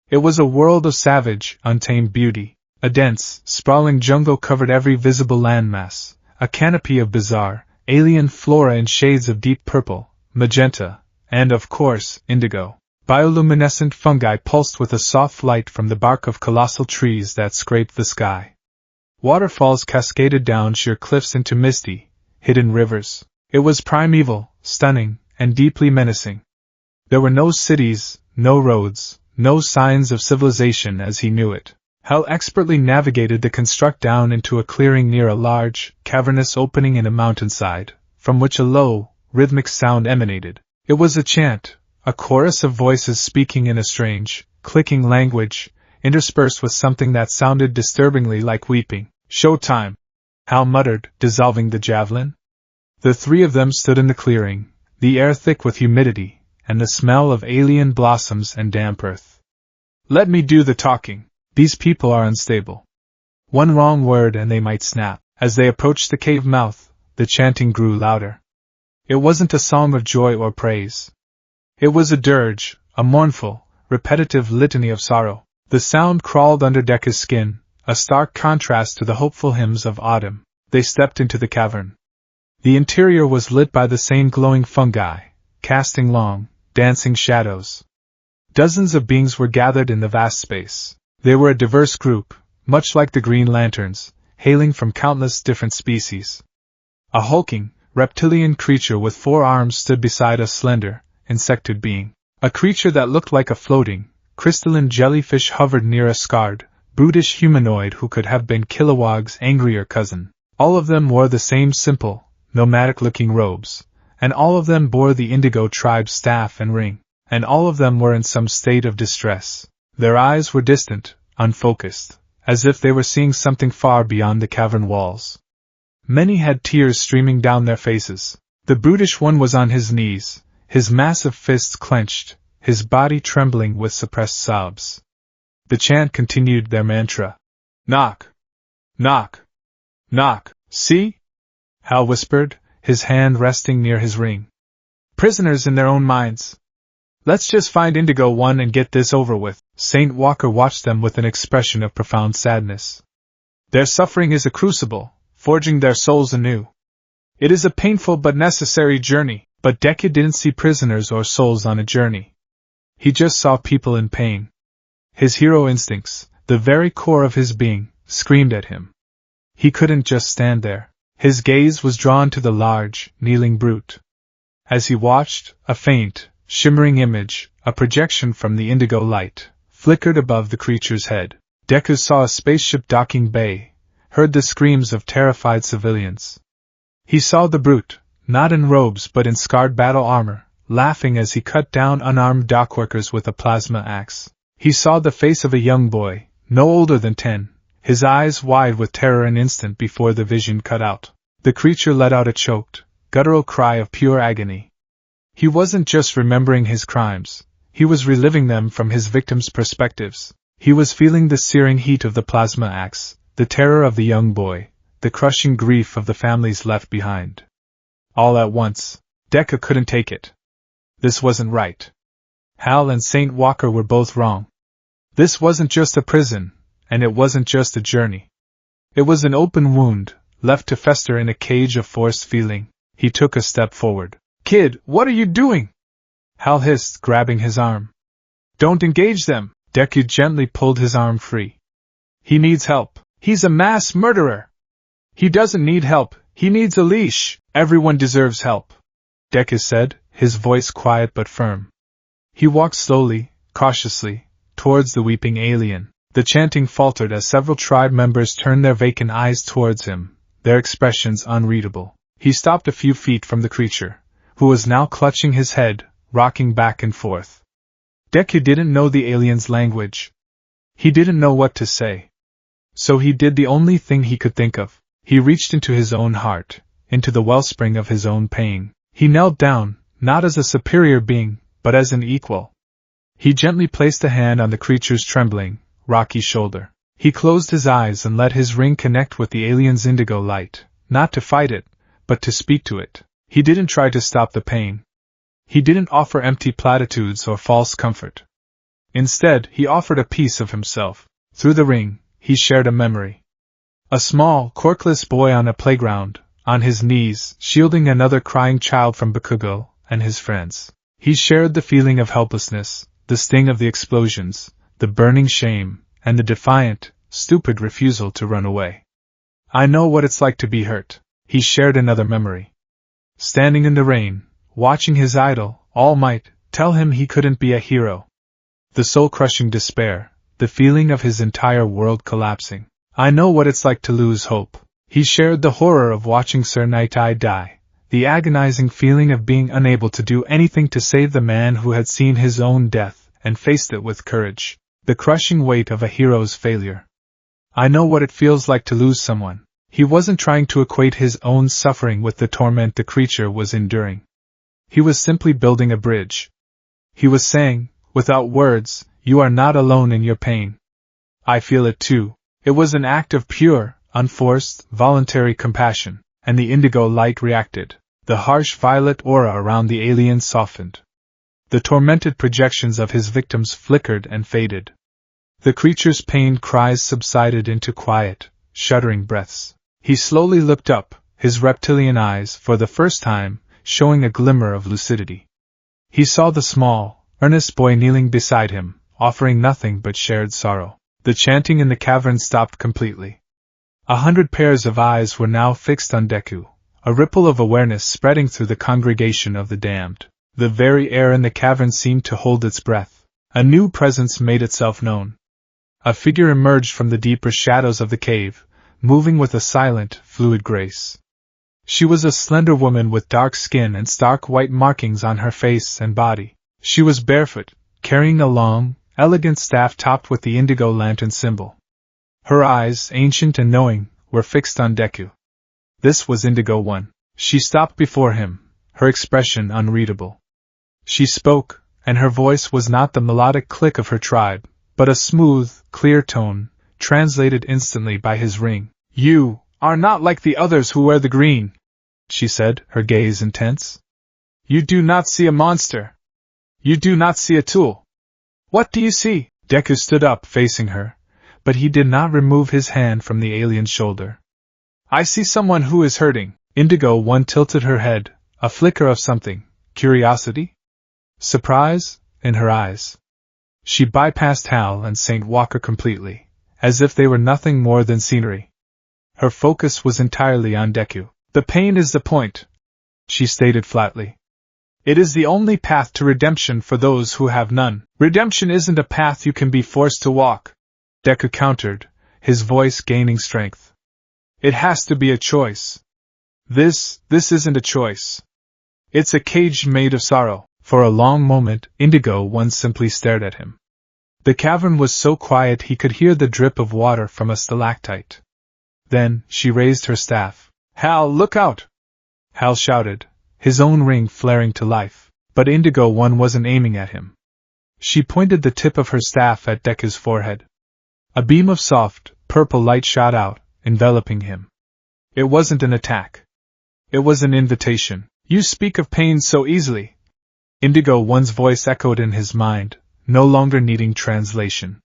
It was a world of savage, untamed beauty. A dense, sprawling jungle covered every visible landmass, a canopy of bizarre, alien flora in shades of deep purple, magenta, and, of course, indigo. Bioluminescent fungi pulsed with a soft light from the bark of colossal trees that scraped the sky. Waterfalls cascaded down sheer cliffs into misty, hidden rivers. It was primeval, stunning, and deeply menacing. There were no cities, no roads, no signs of civilization as he knew it. Hal expertly navigated the construct down into a clearing near a large, cavernous opening in a mountainside, from which a low, rhythmic sound emanated. It was a chant, a chorus of voices speaking in a strange, clicking language, interspersed with something that sounded disturbingly like weeping. "Showtime!" Hal muttered, dissolving the javelin. The three of them stood in the clearing, the air thick with humidity, and the smell of alien blossoms and damp earth. "Let me do the talking. These people are unstable. One wrong word and they might snap." As they approached the cave mouth, the chanting grew louder. It wasn't a song of joy or praise. It was a dirge, a mournful, repetitive litany of sorrow. The sound crawled under Deku's skin, a stark contrast to the hopeful hymns of autumn. They stepped into the cavern. The interior was lit by the same glowing fungi, casting long, dancing shadows. Dozens of beings were gathered in the vast space. They were a diverse group, much like the Green Lanterns, hailing from countless different species. A hulking, reptilian creature with 4 arms stood beside a slender, insectoid being. A creature that looked like a floating, crystalline jellyfish hovered near a scarred, brutish humanoid who could have been Kilowog's angrier cousin. All of them wore the same simple, nomadic-looking robes, and all of them bore the Indigo tribe's staff and ring, and all of them were in some state of distress. Their eyes were distant, unfocused, as if they were seeing something far beyond the cavern walls. Many had tears streaming down their faces. The brutish one was on his knees, his massive fists clenched, his body trembling with suppressed sobs. The chant continued their mantra. "Knock! Knock! Knock! See?" Hal whispered, his hand resting near his ring. "Prisoners in their own minds. Let's just find Indigo 1 and get this over with." Saint Walker watched them with an expression of profound sadness. "Their suffering is a crucible, forging their souls anew. It is a painful but necessary journey." But Deku didn't see prisoners or souls on a journey. He just saw people in pain. His hero instincts, the very core of his being, screamed at him. He couldn't just stand there. His gaze was drawn to the large, kneeling brute. As he watched, a faint, shimmering image, a projection from the indigo light, flickered above the creature's head. Deku saw a spaceship docking bay, heard the screams of terrified civilians. He saw the brute, not in robes but in scarred battle armor, laughing as he cut down unarmed dockworkers with a plasma axe. He saw the face of a young boy, no older than 10, his eyes wide with terror an instant before the vision cut out. The creature let out a choked, guttural cry of pure agony. He wasn't just remembering his crimes, he was reliving them from his victims' perspectives. He was feeling the searing heat of the plasma axe, the terror of the young boy, the crushing grief of the families left behind. All at once, Deku couldn't take it. This wasn't right. Hal and Saint Walker were both wrong. This wasn't just a prison, and it wasn't just a journey. It was an open wound, left to fester in a cage of forced feeling. He took a step forward. "Kid, what are you doing?" Hal hissed, grabbing his arm. "Don't engage them." Deku gently pulled his arm free. "He needs help. He's a mass murderer." "He doesn't need help, he needs a leash." "Everyone deserves help," Deku said, his voice quiet but firm. He walked slowly, cautiously, towards the weeping alien. The chanting faltered as several tribe members turned their vacant eyes towards him, their expressions unreadable. He stopped a few feet from the creature, who was now clutching his head, rocking back and forth. Deku didn't know the alien's language. He didn't know what to say. So he did the only thing he could think of. He reached into his own heart, into the wellspring of his own pain. He knelt down, not as a superior being, but as an equal. He gently placed a hand on the creature's trembling, rocky shoulder. He closed his eyes and let his ring connect with the alien's indigo light, not to fight it, but to speak to it. He didn't try to stop the pain. He didn't offer empty platitudes or false comfort. Instead, he offered a piece of himself. Through the ring, he shared a memory. A small, quirkless boy on a playground, on his knees, shielding another crying child from Bakugo and his friends. He shared the feeling of helplessness, the sting of the explosions, the burning shame, and the defiant, stupid refusal to run away. I know what it's like to be hurt. He shared another memory. Standing in the rain, watching his idol, All Might, tell him he couldn't be a hero. The soul-crushing despair, the feeling of his entire world collapsing. I know what it's like to lose hope. He shared the horror of watching Sir Night-Eye die, the agonizing feeling of being unable to do anything to save the man who had seen his own death and faced it with courage, the crushing weight of a hero's failure. I know what it feels like to lose someone. He wasn't trying to equate his own suffering with the torment the creature was enduring. He was simply building a bridge. He was saying, without words, you are not alone in your pain. I feel it too. It was an act of pure, unforced, voluntary compassion, and the indigo light reacted. The harsh violet aura around the alien softened. The tormented projections of his victims flickered and faded. The creature's pained cries subsided into quiet, shuddering breaths. He slowly looked up, his reptilian eyes, for the first time, showing a glimmer of lucidity. He saw the small, earnest boy kneeling beside him, offering nothing but shared sorrow. The chanting in the cavern stopped completely. 100 pairs of eyes were now fixed on Deku, a ripple of awareness spreading through the congregation of the damned. The very air in the cavern seemed to hold its breath. A new presence made itself known. A figure emerged from the deeper shadows of the cave, moving with a silent, fluid grace. She was a slender woman with dark skin and stark white markings on her face and body. She was barefoot, carrying a long, elegant staff topped with the indigo lantern symbol. Her eyes, ancient and knowing, were fixed on Deku. This was Indigo One. She stopped before him, her expression unreadable. She spoke, and her voice was not the melodic click of her tribe, but a smooth, clear tone, translated instantly by his ring. You are not like the others who wear the green, she said, her gaze intense. You do not see a monster. You do not see a tool. What do you see? Deku stood up, facing her, but he did not remove his hand from the alien's shoulder. I see someone who is hurting. Indigo One tilted her head, a flicker of something, curiosity? Surprise, in her eyes. She bypassed Hal and St. Walker completely, as if they were nothing more than scenery. Her focus was entirely on Deku. The pain is the point, she stated flatly. It is the only path to redemption for those who have none. Redemption isn't a path you can be forced to walk, Deku countered, his voice gaining strength. It has to be a choice. This isn't a choice. It's a cage made of sorrow. For a long moment, Indigo One simply stared at him. The cavern was so quiet he could hear the drip of water from a stalactite. Then, she raised her staff. Hal, look out! Hal shouted, his own ring flaring to life. But Indigo One wasn't aiming at him. She pointed the tip of her staff at Deku's forehead. A beam of soft, purple light shot out, enveloping him. It wasn't an attack. It was an invitation. You speak of pain so easily. Indigo One's voice echoed in his mind, no longer needing translation.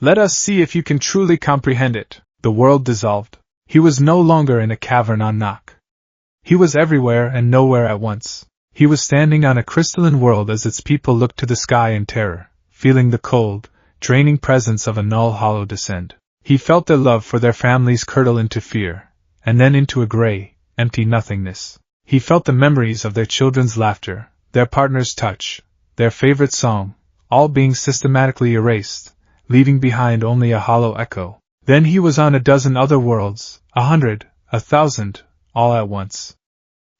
Let us see if you can truly comprehend it. The world dissolved. He was no longer in a cavern on Nock. He was everywhere and nowhere at once. He was standing on a crystalline world as its people looked to the sky in terror, feeling the cold, draining presence of a null hollow descend. He felt their love for their families curdle into fear, and then into a gray, empty nothingness. He felt the memories of their children's laughter, their partner's touch, their favorite song, all being systematically erased, leaving behind only a hollow echo. Then he was on a dozen other worlds, 100, 1,000, all at once.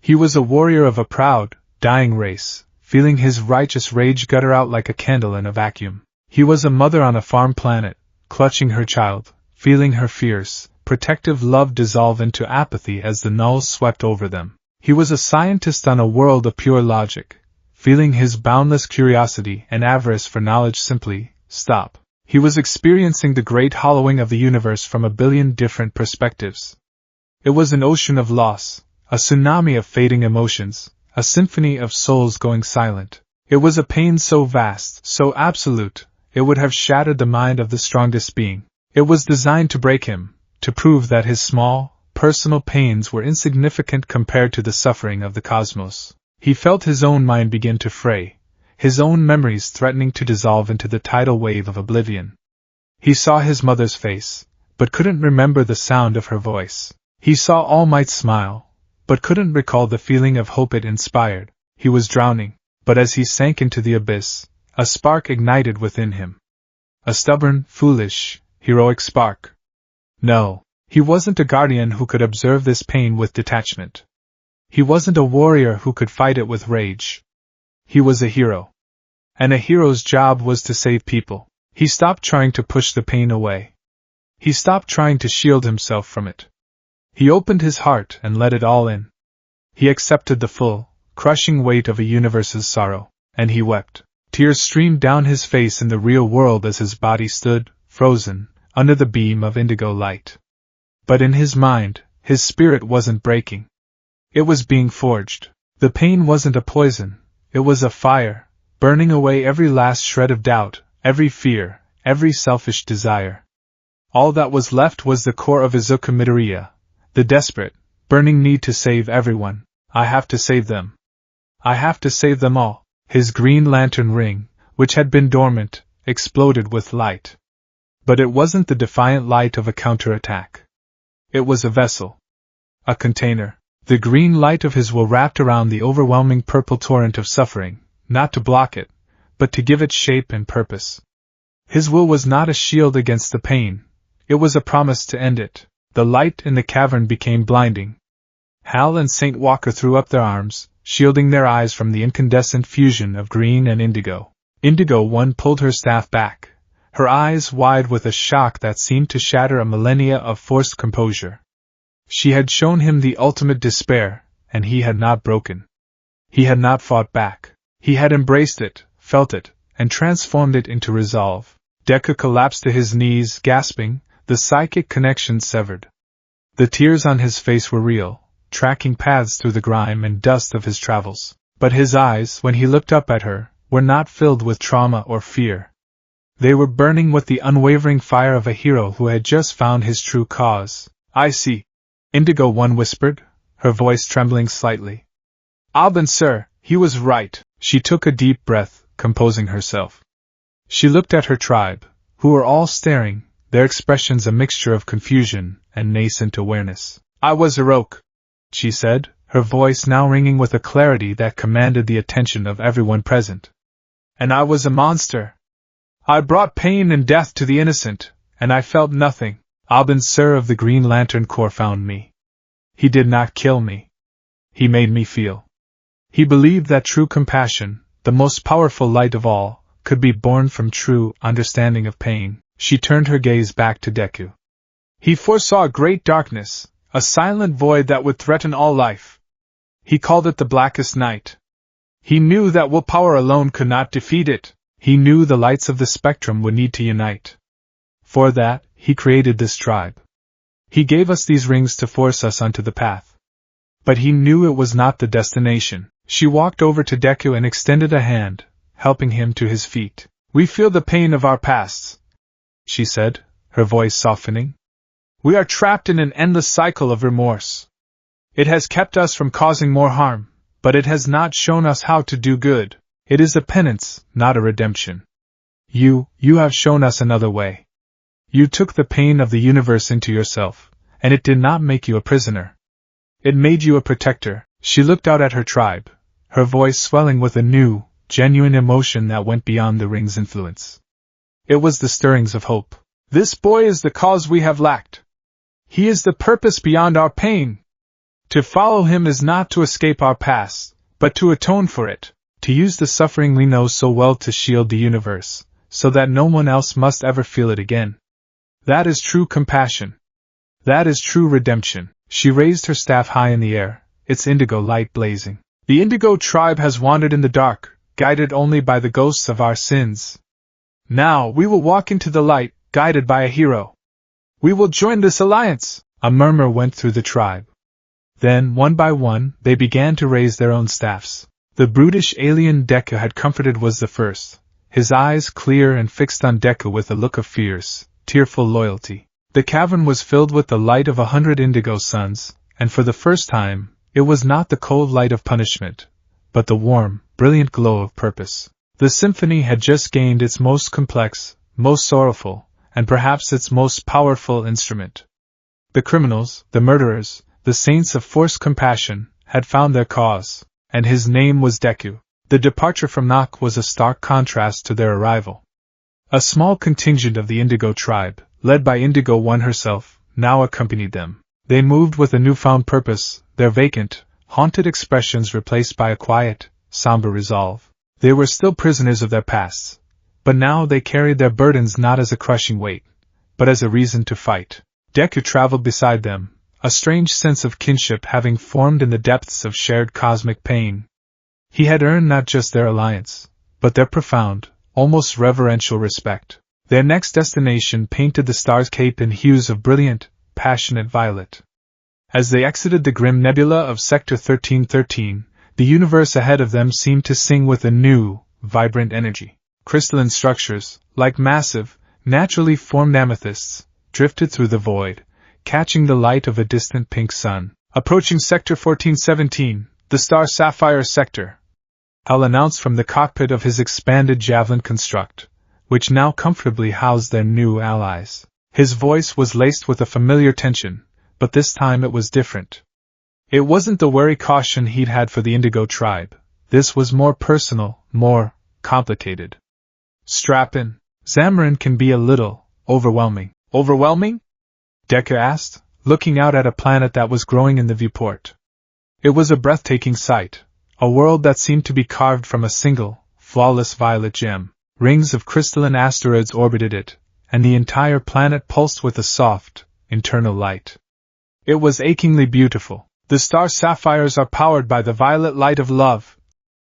He was a warrior of a proud, dying race, feeling his righteous rage gutter out like a candle in a vacuum. He was a mother on a farm planet, clutching her child, feeling her fierce, protective love dissolve into apathy as the nulls swept over them. He was a scientist on a world of pure logic, feeling his boundless curiosity and avarice for knowledge simply stop. He was experiencing the great hollowing of the universe from a billion different perspectives. It was an ocean of loss, a tsunami of fading emotions, a symphony of souls going silent. It was a pain so vast, so absolute, it would have shattered the mind of the strongest being. It was designed to break him, to prove that his small, personal pains were insignificant compared to the suffering of the cosmos. He felt his own mind begin to fray, his own memories threatening to dissolve into the tidal wave of oblivion. He saw his mother's face, but couldn't remember the sound of her voice. He saw All Might's smile, but couldn't recall the feeling of hope it inspired. He was drowning, but as he sank into the abyss, a spark ignited within him. A stubborn, foolish, heroic spark. No, he wasn't a guardian who could observe this pain with detachment. He wasn't a warrior who could fight it with rage. He was a hero. And a hero's job was to save people. He stopped trying to push the pain away. He stopped trying to shield himself from it. He opened his heart and let it all in. He accepted the full, crushing weight of a universe's sorrow, and he wept. Tears streamed down his face in the real world as his body stood, frozen, under the beam of indigo light. But in his mind, his spirit wasn't breaking. It was being forged. The pain wasn't a poison, it was a fire, burning away every last shred of doubt, every fear, every selfish desire. All that was left was the core of Izuku Midoriya, the desperate, burning need to save everyone. I have to save them. I have to save them all. His green lantern ring, which had been dormant, exploded with light. But it wasn't the defiant light of a counterattack. It was a vessel. A container. The green light of his will wrapped around the overwhelming purple torrent of suffering, not to block it, but to give it shape and purpose. His will was not a shield against the pain, it was a promise to end it. The light in the cavern became blinding. Hal and St. Walker threw up their arms, shielding their eyes from the incandescent fusion of green and indigo. Indigo One pulled her staff back, her eyes wide with a shock that seemed to shatter a millennia of forced composure. She had shown him the ultimate despair, and he had not broken. He had not fought back. He had embraced it, felt it, and transformed it into resolve. Deku collapsed to his knees, gasping, the psychic connection severed. The tears on his face were real, tracking paths through the grime and dust of his travels. But his eyes, when he looked up at her, were not filled with trauma or fear. They were burning with the unwavering fire of a hero who had just found his true cause. I see. Indigo One whispered, her voice trembling slightly. Alban sir, he was right. She took a deep breath, composing herself. She looked at her tribe, who were all staring, their expressions a mixture of confusion and nascent awareness. I was heroic, she said, her voice now ringing with a clarity that commanded the attention of everyone present. And I was a monster. I brought pain and death to the innocent, and I felt nothing. Alban Sir of the Green Lantern Corps found me. He did not kill me. He made me feel. He believed that true compassion, the most powerful light of all, could be born from true understanding of pain. She turned her gaze back to Deku. He foresaw a great darkness, a silent void that would threaten all life. He called it the blackest night. He knew that willpower alone could not defeat it. He knew the lights of the spectrum would need to unite. For that, he created this tribe. He gave us these rings to force us onto the path. But he knew it was not the destination. She walked over to Deku and extended a hand, helping him to his feet. We feel the pain of our pasts, she said, her voice softening. We are trapped in an endless cycle of remorse. It has kept us from causing more harm, but it has not shown us how to do good. It is a penance, not a redemption. You have shown us another way. You took the pain of the universe into yourself, and it did not make you a prisoner. It made you a protector. She looked out at her tribe, her voice swelling with a new, genuine emotion that went beyond the ring's influence. It was the stirrings of hope. This boy is the cause we have lacked. He is the purpose beyond our pain. To follow him is not to escape our past, but to atone for it, to use the suffering we know so well to shield the universe, so that no one else must ever feel it again. That is true compassion. That is true redemption. She raised her staff high in the air, its indigo light blazing. The indigo tribe has wandered in the dark, guided only by the ghosts of our sins. Now we will walk into the light, guided by a hero. We will join this alliance. A murmur went through the tribe. Then, one by one, they began to raise their own staffs. The brutish alien Deku had comforted was the first, his eyes clear and fixed on Deku with a look of fierce, tearful loyalty. The cavern was filled with the light of 100 indigo suns, and for the first time, it was not the cold light of punishment, but the warm, brilliant glow of purpose. The symphony had just gained its most complex, most sorrowful, and perhaps its most powerful instrument. The criminals, the murderers, the saints of forced compassion, had found their cause, and his name was Deku. The departure from Nock was a stark contrast to their arrival. A small contingent of the Indigo tribe, led by Indigo One herself, now accompanied them. They moved with a newfound purpose, their vacant, haunted expressions replaced by a quiet, somber resolve. They were still prisoners of their pasts, but now they carried their burdens not as a crushing weight, but as a reason to fight. Deku traveled beside them, a strange sense of kinship having formed in the depths of shared cosmic pain. He had earned not just their alliance, but their profound, almost reverential respect. Their next destination painted the star's cape in hues of brilliant, passionate violet. As they exited the grim nebula of Sector 1313, the universe ahead of them seemed to sing with a new, vibrant energy. Crystalline structures, like massive, naturally formed amethysts, drifted through the void, catching the light of a distant pink sun. Approaching Sector 1417, the star Sapphire Sector, Hal announced from the cockpit of his expanded javelin construct, which now comfortably housed their new allies. His voice was laced with a familiar tension, but this time it was different. It wasn't the wary caution he'd had for the Indigo tribe. This was more personal, more complicated. Strap in. Zamarin can be a little overwhelming. Overwhelming? Deku asked, looking out at a planet that was growing in the viewport. It was a breathtaking sight, a world that seemed to be carved from a single, flawless violet gem. Rings of crystalline asteroids orbited it, and the entire planet pulsed with a soft, internal light. It was achingly beautiful. The star sapphires are powered by the violet light of love,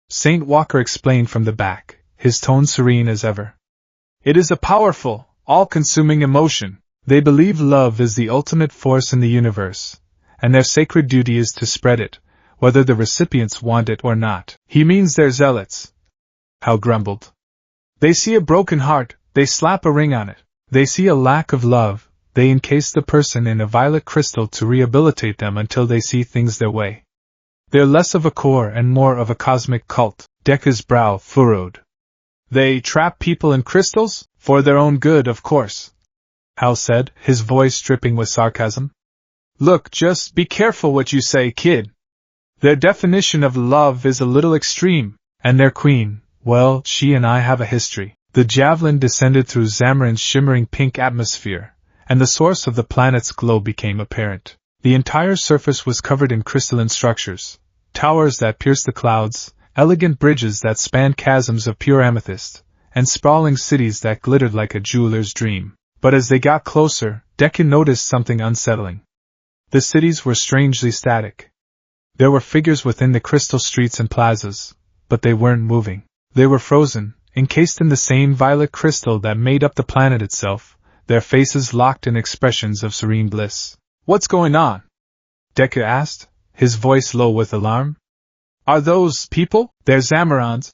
Saint Walker explained from the back, his tone serene as ever. It is a powerful, all-consuming emotion. They believe love is the ultimate force in the universe, and their sacred duty is to spread it, whether the recipients want it or not. He means they're zealots, Hal grumbled. They see a broken heart, they slap a ring on it. They see a lack of love, they encase the person in a violet crystal to rehabilitate them until they see things their way. They're less of a core and more of a cosmic cult. Deku's brow furrowed. They trap people in crystals? For their own good, of course, Hal said, his voice dripping with sarcasm. Look, just be careful what you say, kid. Their definition of love is a little extreme, and their queen, well, she and I have a history. The javelin descended through Zamarin's shimmering pink atmosphere, and the source of the planet's glow became apparent. The entire surface was covered in crystalline structures, towers that pierced the clouds, elegant bridges that spanned chasms of pure amethyst, and sprawling cities that glittered like a jeweler's dream. But as they got closer, Deku noticed something unsettling. The cities were strangely static. There were figures within the crystal streets and plazas, but they weren't moving. They were frozen, encased in the same violet crystal that made up the planet itself, their faces locked in expressions of serene bliss. What's going on? Deku asked, his voice low with alarm. Are those people? They're Zamarons,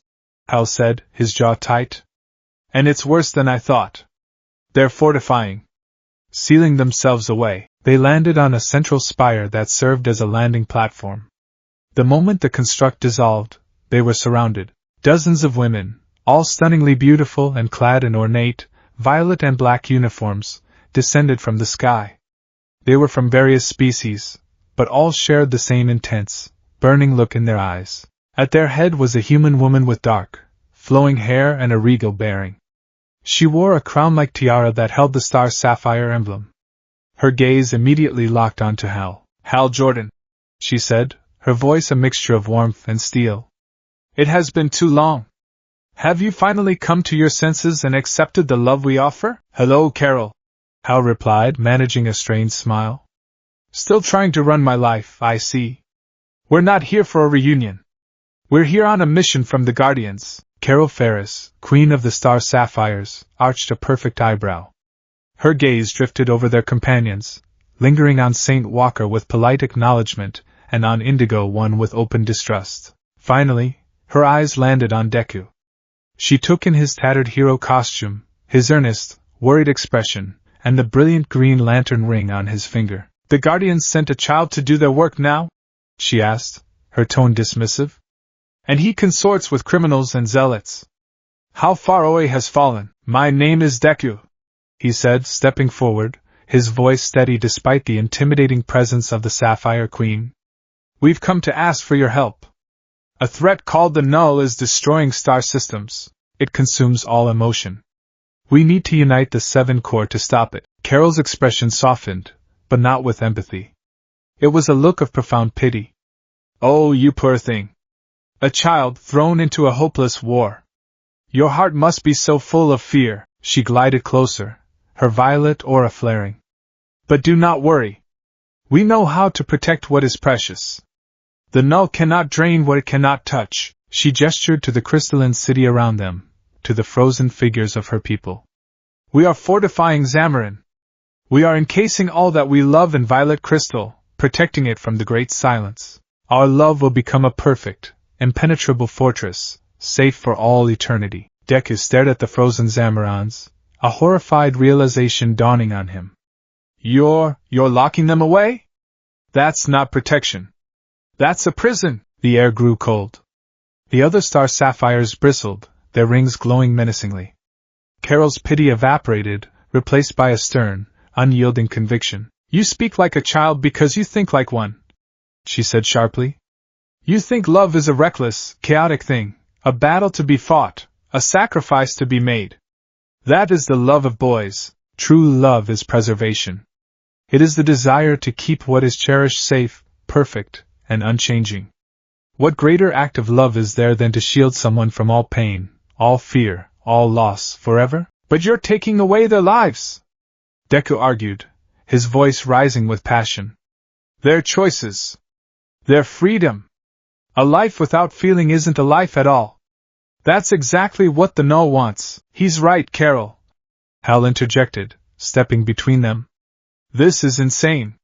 Hal said, his jaw tight. And it's worse than I thought. They're fortifying. Sealing themselves away, they landed on a central spire that served as a landing platform. The moment the construct dissolved, they were surrounded. Dozens of women, all stunningly beautiful and clad in ornate, violet and black uniforms, descended from the sky. They were from various species, but all shared the same intense, burning look in their eyes. At their head was a human woman with dark, flowing hair and a regal bearing. She wore a crown-like tiara that held the star sapphire emblem. Her gaze immediately locked onto Hal. Hal Jordan, she said, her voice a mixture of warmth and steel. It has been too long. Have you finally come to your senses and accepted the love we offer? Hello, Carol, Hal replied, managing a strained smile. Still trying to run my life, I see. We're not here for a reunion. We're here on a mission from the Guardians. Carol Ferris, Queen of the Star Sapphires, arched a perfect eyebrow. Her gaze drifted over their companions, lingering on St. Walker with polite acknowledgement, and on Indigo One with open distrust. Finally, her eyes landed on Deku. She took in his tattered hero costume, his earnest, worried expression, and the brilliant green lantern ring on his finger. The Guardians sent a child to do their work now? She asked, her tone dismissive. And he consorts with criminals and zealots. How far Oe has fallen. My name is Deku, he said, stepping forward, his voice steady despite the intimidating presence of the Sapphire Queen. We've come to ask for your help. A threat called the Null is destroying star systems. It consumes all emotion. We need to unite the Seven Corps to stop it. Carol's expression softened, but not with empathy. It was a look of profound pity. Oh, you poor thing. A child thrown into a hopeless war. Your heart must be so full of fear. She glided closer, her violet aura flaring. But do not worry. We know how to protect what is precious. The Null cannot drain what it cannot touch. She gestured to the crystalline city around them, to the frozen figures of her people. We are fortifying Zamarin. We are encasing all that we love in violet crystal, protecting it from the great silence. Our love will become a perfect, impenetrable fortress, safe for all eternity. Deku stared at the frozen Zamarons, a horrified realization dawning on him. You're locking them away? That's not protection. That's a prison. The air grew cold. The other star sapphires bristled, their rings glowing menacingly. Carol's pity evaporated, replaced by a stern, unyielding conviction. You speak like a child because you think like one, she said sharply. You think love is a reckless, chaotic thing, a battle to be fought, a sacrifice to be made. That is the love of boys. True love is preservation. It is the desire to keep what is cherished safe, perfect, and unchanging. What greater act of love is there than to shield someone from all pain, all fear, all loss, forever? But you're taking away their lives, Deku argued, his voice rising with passion. Their choices. Their freedom. A life without feeling isn't a life at all. That's exactly what the Null wants. He's right, Carol, Hal interjected, stepping between them. This is insane.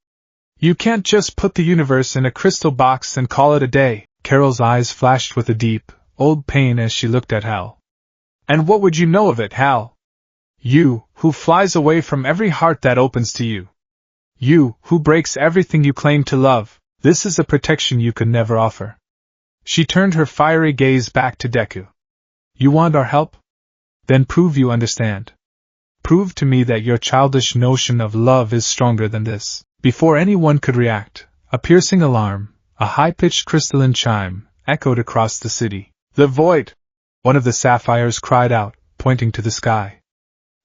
You can't just put the universe in a crystal box and call it a day. Carol's eyes flashed with a deep, old pain as she looked at Hal. And what would you know of it, Hal? You, who flies away from every heart that opens to you. You, who breaks everything you claim to love. This is a protection you could never offer. She turned her fiery gaze back to Deku. You want our help? Then prove you understand. Prove to me that your childish notion of love is stronger than this. Before anyone could react, a piercing alarm, a high-pitched crystalline chime, echoed across the city. The void! One of the sapphires cried out, pointing to the sky.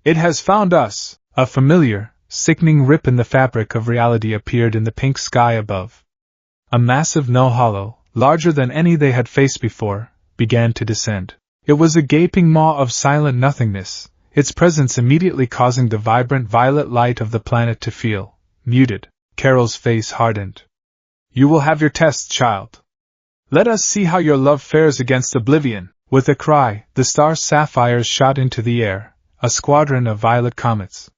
It has found us! A familiar, sickening rip in the fabric of reality appeared in the pink sky above. A massive null hollow, larger than any they had faced before, began to descend. It was a gaping maw of silent nothingness, its presence immediately causing the vibrant violet light of the planet to feel muted. Carol's face hardened. You will have your test, child. Let us see how your love fares against oblivion. With a cry, the star sapphires shot into the air, a squadron of violet comets.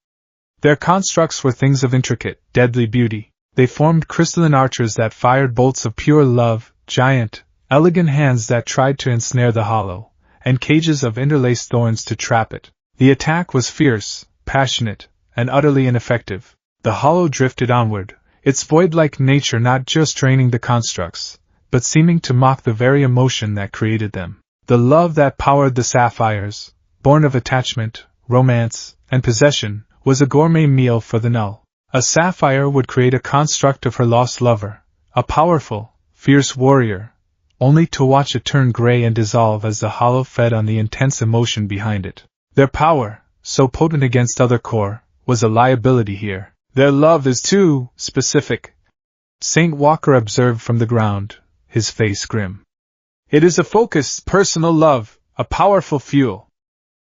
Their constructs were things of intricate, deadly beauty. They formed crystalline archers that fired bolts of pure love, giant, elegant hands that tried to ensnare the hollow, and cages of interlaced thorns to trap it. The attack was fierce, passionate, and utterly ineffective. The hollow drifted onward, its void-like nature not just draining the constructs, but seeming to mock the very emotion that created them. The love that powered the sapphires, born of attachment, romance, and possession, was a gourmet meal for the null. A sapphire would create a construct of her lost lover, a powerful, fierce warrior, only to watch it turn gray and dissolve as the hollow fed on the intense emotion behind it. Their power, so potent against other core, was a liability here. Their love is too specific, Saint Walker observed from the ground, his face grim. It is a focused, personal love, a powerful fuel.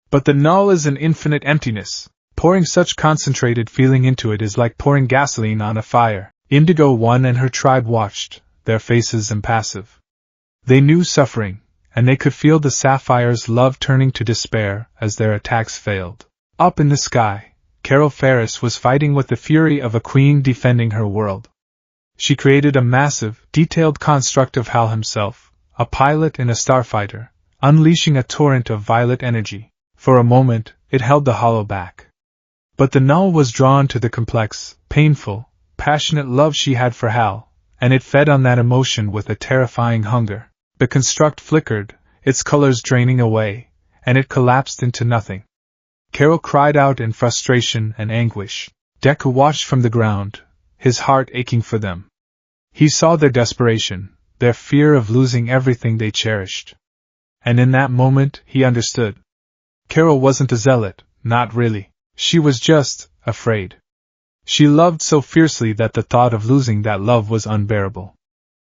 But the null is an infinite emptiness. Pouring such concentrated feeling into it is like pouring gasoline on a fire. Indigo One and her tribe watched, their faces impassive. They knew suffering, and they could feel the Sapphire's love turning to despair as their attacks failed. Up in the sky, Carol Ferris was fighting with the fury of a queen defending her world. She created a massive, detailed construct of Hal himself, a pilot and a starfighter, unleashing a torrent of violet energy. For a moment, it held the hollow back. But the null was drawn to the complex, painful, passionate love she had for Hal, and it fed on that emotion with a terrifying hunger. The construct flickered, its colors draining away, and it collapsed into nothing. Carol cried out in frustration and anguish. Deku watched from the ground, his heart aching for them. He saw their desperation, their fear of losing everything they cherished. And in that moment, he understood. Carol wasn't a zealot, not really. She was just afraid. She loved so fiercely that the thought of losing that love was unbearable.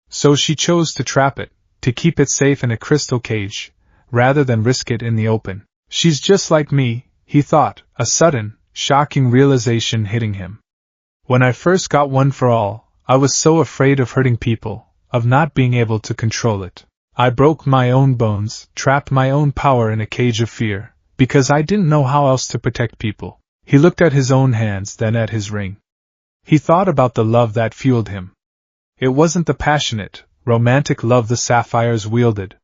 So she chose to trap it, to keep it safe in a crystal cage, rather than risk it in the open. She's just like me, he thought, a sudden, shocking realization hitting him. When I first got One for All, I was so afraid of hurting people, of not being able to control it. I broke my own bones, trapped my own power in a cage of fear, because I didn't know how else to protect people. He looked at his own hands, then at his ring. He thought about the love that fueled him. It wasn't the passionate, romantic love the Sapphires wielded.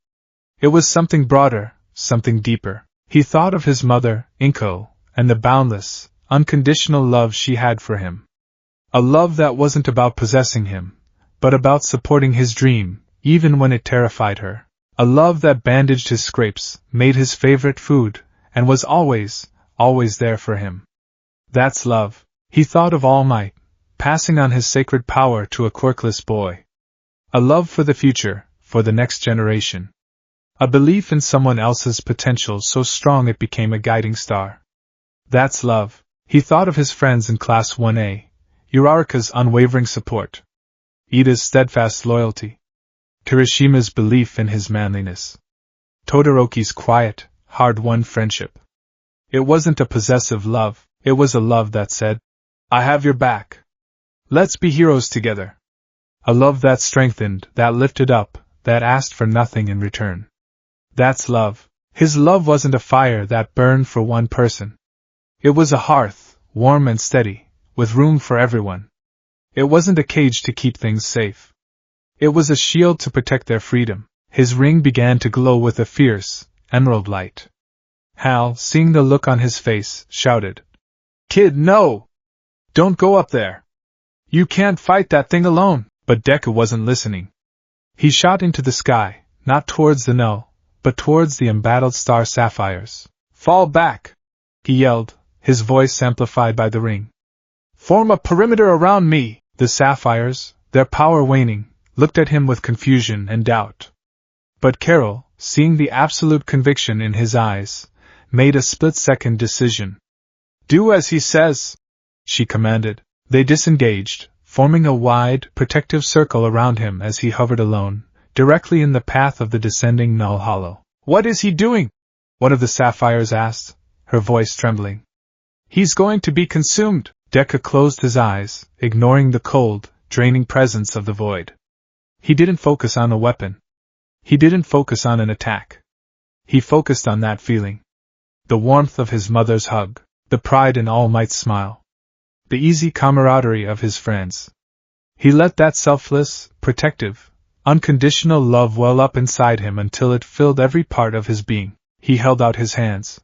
It was something broader, something deeper. He thought of his mother, Inko, and the boundless, unconditional love she had for him. A love that wasn't about possessing him, but about supporting his dream, even when it terrified her. A love that bandaged his scrapes, made his favorite food, and was always, always there for him. That's love. He thought of All Might, passing on his sacred power to a quirkless boy. A love for the future, for the next generation. A belief in someone else's potential so strong it became a guiding star. That's love. He thought of his friends in Class 1A, Uraraka's unwavering support, Ida's steadfast loyalty, Kirishima's belief in his manliness, Todoroki's quiet, hard-won friendship. It wasn't a possessive love, it was a love that said, I have your back. Let's be heroes together. A love that strengthened, that lifted up, that asked for nothing in return. That's love. His love wasn't a fire that burned for one person. It was a hearth, warm and steady, with room for everyone. It wasn't a cage to keep things safe. It was a shield to protect their freedom. His ring began to glow with a fierce, emerald light. Hal, seeing the look on his face, shouted, Kid, no! Don't go up there! You can't fight that thing alone! But Deku wasn't listening. He shot into the sky, not towards the null, but towards the embattled star sapphires. Fall back! He yelled, his voice amplified by the ring. Form a perimeter around me! The sapphires, their power waning, looked at him with confusion and doubt. But Carol, seeing the absolute conviction in his eyes, made a split-second decision. Do as he says, she commanded. They disengaged, forming a wide, protective circle around him as he hovered alone, directly in the path of the descending null hollow. What is he doing? One of the sapphires asked, her voice trembling. He's going to be consumed. Deku closed his eyes, ignoring the cold, draining presence of the void. He didn't focus on a weapon. He didn't focus on an attack. He focused on that feeling. The warmth of his mother's hug, the pride in All Might's smile, the easy camaraderie of his friends. He let that selfless, protective, unconditional love well up inside him until it filled every part of his being. He held out his hands.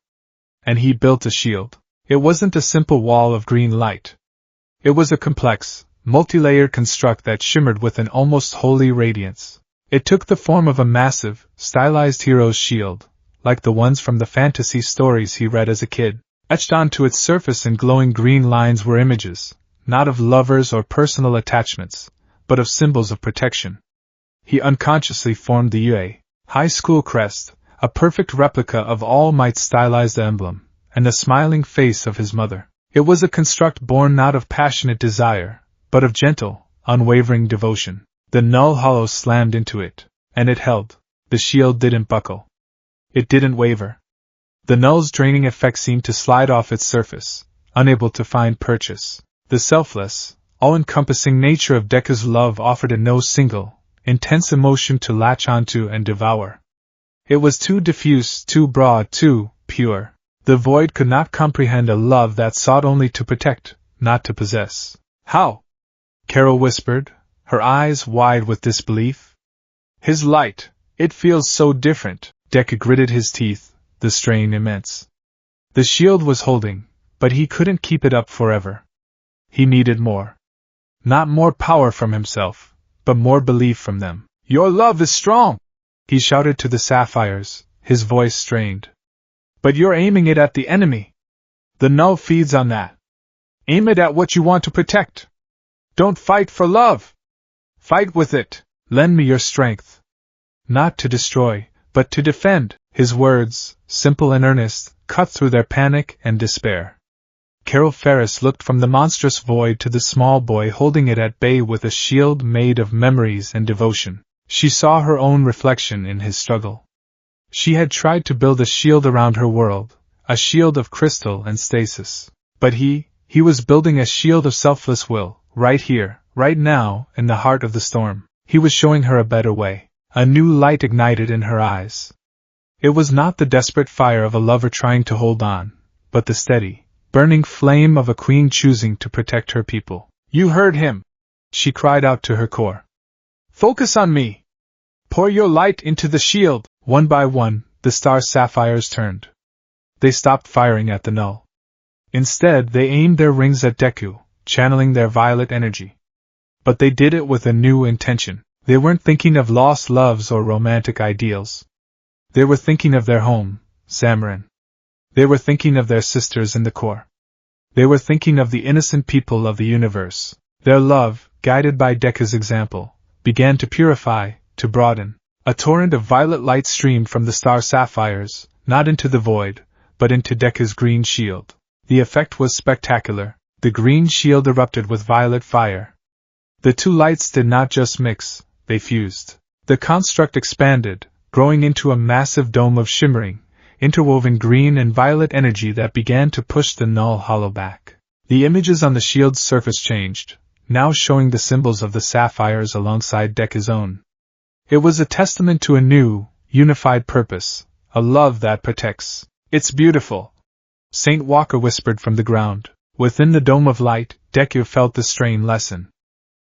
And he built a shield. It wasn't a simple wall of green light. It was a complex, multi-layered construct that shimmered with an almost holy radiance. It took the form of a massive, stylized hero's shield, like the ones from the fantasy stories he read as a kid. Etched onto its surface in glowing green lines were images, not of lovers or personal attachments, but of symbols of protection. He unconsciously formed the UA high school crest, a perfect replica of All Might's stylized emblem, and the smiling face of his mother. It was a construct born not of passionate desire, but of gentle, unwavering devotion. The null hollow slammed into it, and it held. The shield didn't buckle. It didn't waver. The null's draining effect seemed to slide off its surface, unable to find purchase. The selfless, all-encompassing nature of Deku's love offered it no single, intense emotion to latch onto and devour. It was too diffuse, too broad, too pure. The void could not comprehend a love that sought only to protect, not to possess. How? Carol whispered, her eyes wide with disbelief. His light, it feels so different. Deku gritted his teeth, the strain immense. The shield was holding, but he couldn't keep it up forever. He needed more. Not more power from himself, but more belief from them. Your love is strong, he shouted to the sapphires, his voice strained. But you're aiming it at the enemy. The null feeds on that. Aim it at what you want to protect. Don't fight for love. Fight with it. Lend me your strength. Not to destroy, but to defend. His words, simple and earnest, cut through their panic and despair. Carol Ferris looked from the monstrous void to the small boy holding it at bay with a shield made of memories and devotion. She saw her own reflection in his struggle. She had tried to build a shield around her world, a shield of crystal and stasis. But he was building a shield of selfless will, right here, right now, in the heart of the storm. He was showing her a better way. A new light ignited in her eyes. It was not the desperate fire of a lover trying to hold on, but the steady, burning flame of a queen choosing to protect her people. You heard him, she cried out to her core. Focus on me. Pour your light into the shield. One by one, the star sapphires turned. They stopped firing at the null. Instead, they aimed their rings at Deku, channeling their violet energy. But they did it with a new intention. They weren't thinking of lost loves or romantic ideals. They were thinking of their home, Zamarin. They were thinking of their sisters in the core. They were thinking of the innocent people of the universe. Their love, guided by Deku's example, began to purify, to broaden. A torrent of violet light streamed from the star sapphires, not into the void, but into Deku's green shield. The effect was spectacular. The green shield erupted with violet fire. The two lights did not just mix, they fused. The construct expanded, growing into a massive dome of shimmering, interwoven green and violet energy that began to push the null hollow back. The images on the shield's surface changed, now showing the symbols of the sapphires alongside Deku's own. It was a testament to a new, unified purpose, a love that protects. It's beautiful, Saint Walker whispered from the ground. Within the dome of light, Deku felt the strain lessen.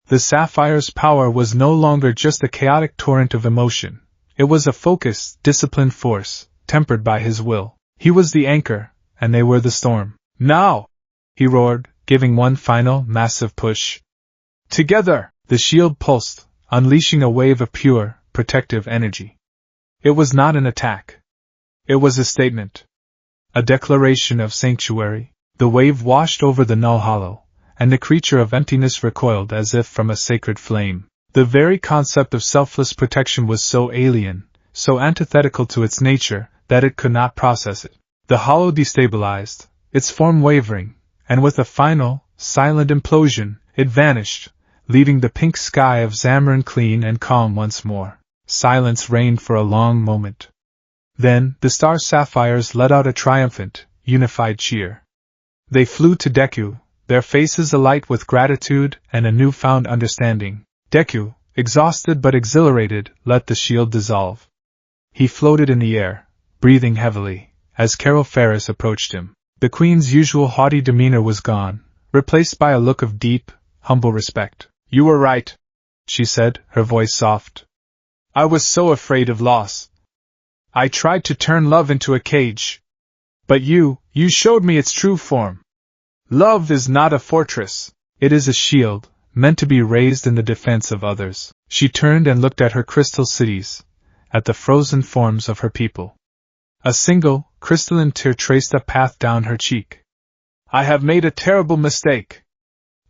The sapphire's power was no longer just a chaotic torrent of emotion. It was a focused, disciplined force, tempered by his will. He was the anchor, and they were the storm. Now! He roared, giving one final, massive push. Together! The shield pulsed, unleashing a wave of pure, protective energy. It was not an attack. It was a statement. A declaration of sanctuary. The wave washed over the null hollow, and the creature of emptiness recoiled as if from a sacred flame. The very concept of selfless protection was so alien, so antithetical to its nature, that it could not process it. The hollow destabilized, its form wavering, and with a final, silent implosion, it vanished, leaving the pink sky of Zamarin clean and calm once more. Silence reigned for a long moment. Then, the star sapphires let out a triumphant, unified cheer. They flew to Deku, their faces alight with gratitude and a newfound understanding. Deku, exhausted but exhilarated, let the shield dissolve. He floated in the air, breathing heavily, as Carol Ferris approached him. The Queen's usual haughty demeanor was gone, replaced by a look of deep, humble respect. You were right, she said, her voice soft. I was so afraid of loss. I tried to turn love into a cage. But you showed me its true form. Love is not a fortress. It is a shield, meant to be raised in the defense of others. She turned and looked at her crystal cities, at the frozen forms of her people. A single, crystalline tear traced a path down her cheek. I have made a terrible mistake.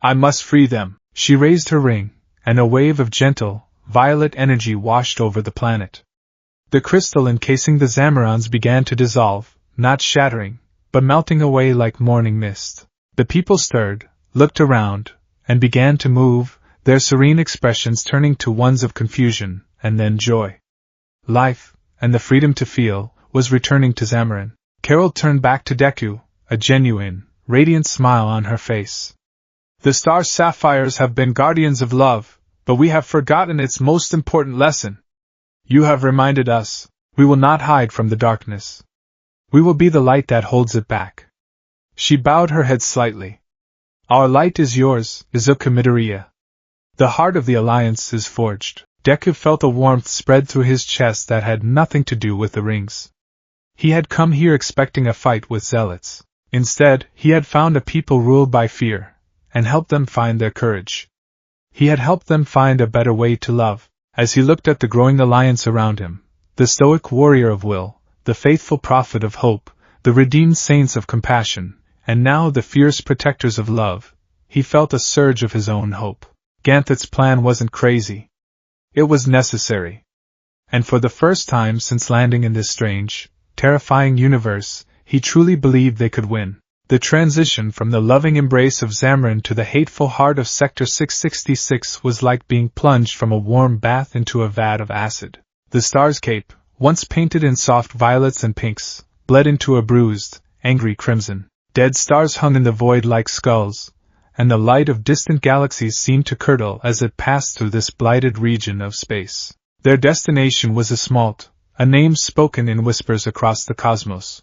I must free them. She raised her ring, and a wave of gentle, violet energy washed over the planet. The crystal encasing the Zamarons began to dissolve, not shattering, but melting away like morning mist. The people stirred, looked around, and began to move, their serene expressions turning to ones of confusion, and then joy. Life, and the freedom to feel, was returning to Zamorin. Carol turned back to Deku, a genuine, radiant smile on her face. The star sapphires have been guardians of love, but we have forgotten its most important lesson. You have reminded us, we will not hide from the darkness. We will be the light that holds it back. She bowed her head slightly. Our light is yours, Izuku Midoriya. The heart of the Alliance is forged. Deku felt a warmth spread through his chest that had nothing to do with the rings. He had come here expecting a fight with zealots. Instead, he had found a people ruled by fear, and helped them find their courage. He had helped them find a better way to love. As he looked at the growing alliance around him, the stoic warrior of will, the faithful prophet of hope, the redeemed saints of compassion, and now the fierce protectors of love, he felt a surge of his own hope. Ganthet's plan wasn't crazy. It was necessary. And for the first time since landing in this strange, terrifying universe, he truly believed they could win. The transition from the loving embrace of Zamorin to the hateful heart of Sector 666 was like being plunged from a warm bath into a vat of acid. The star's cape, once painted in soft violets and pinks, bled into a bruised, angry crimson. Dead stars hung in the void like skulls, and the light of distant galaxies seemed to curdle as it passed through this blighted region of space. Their destination was Ismalt, a name spoken in whispers across the cosmos.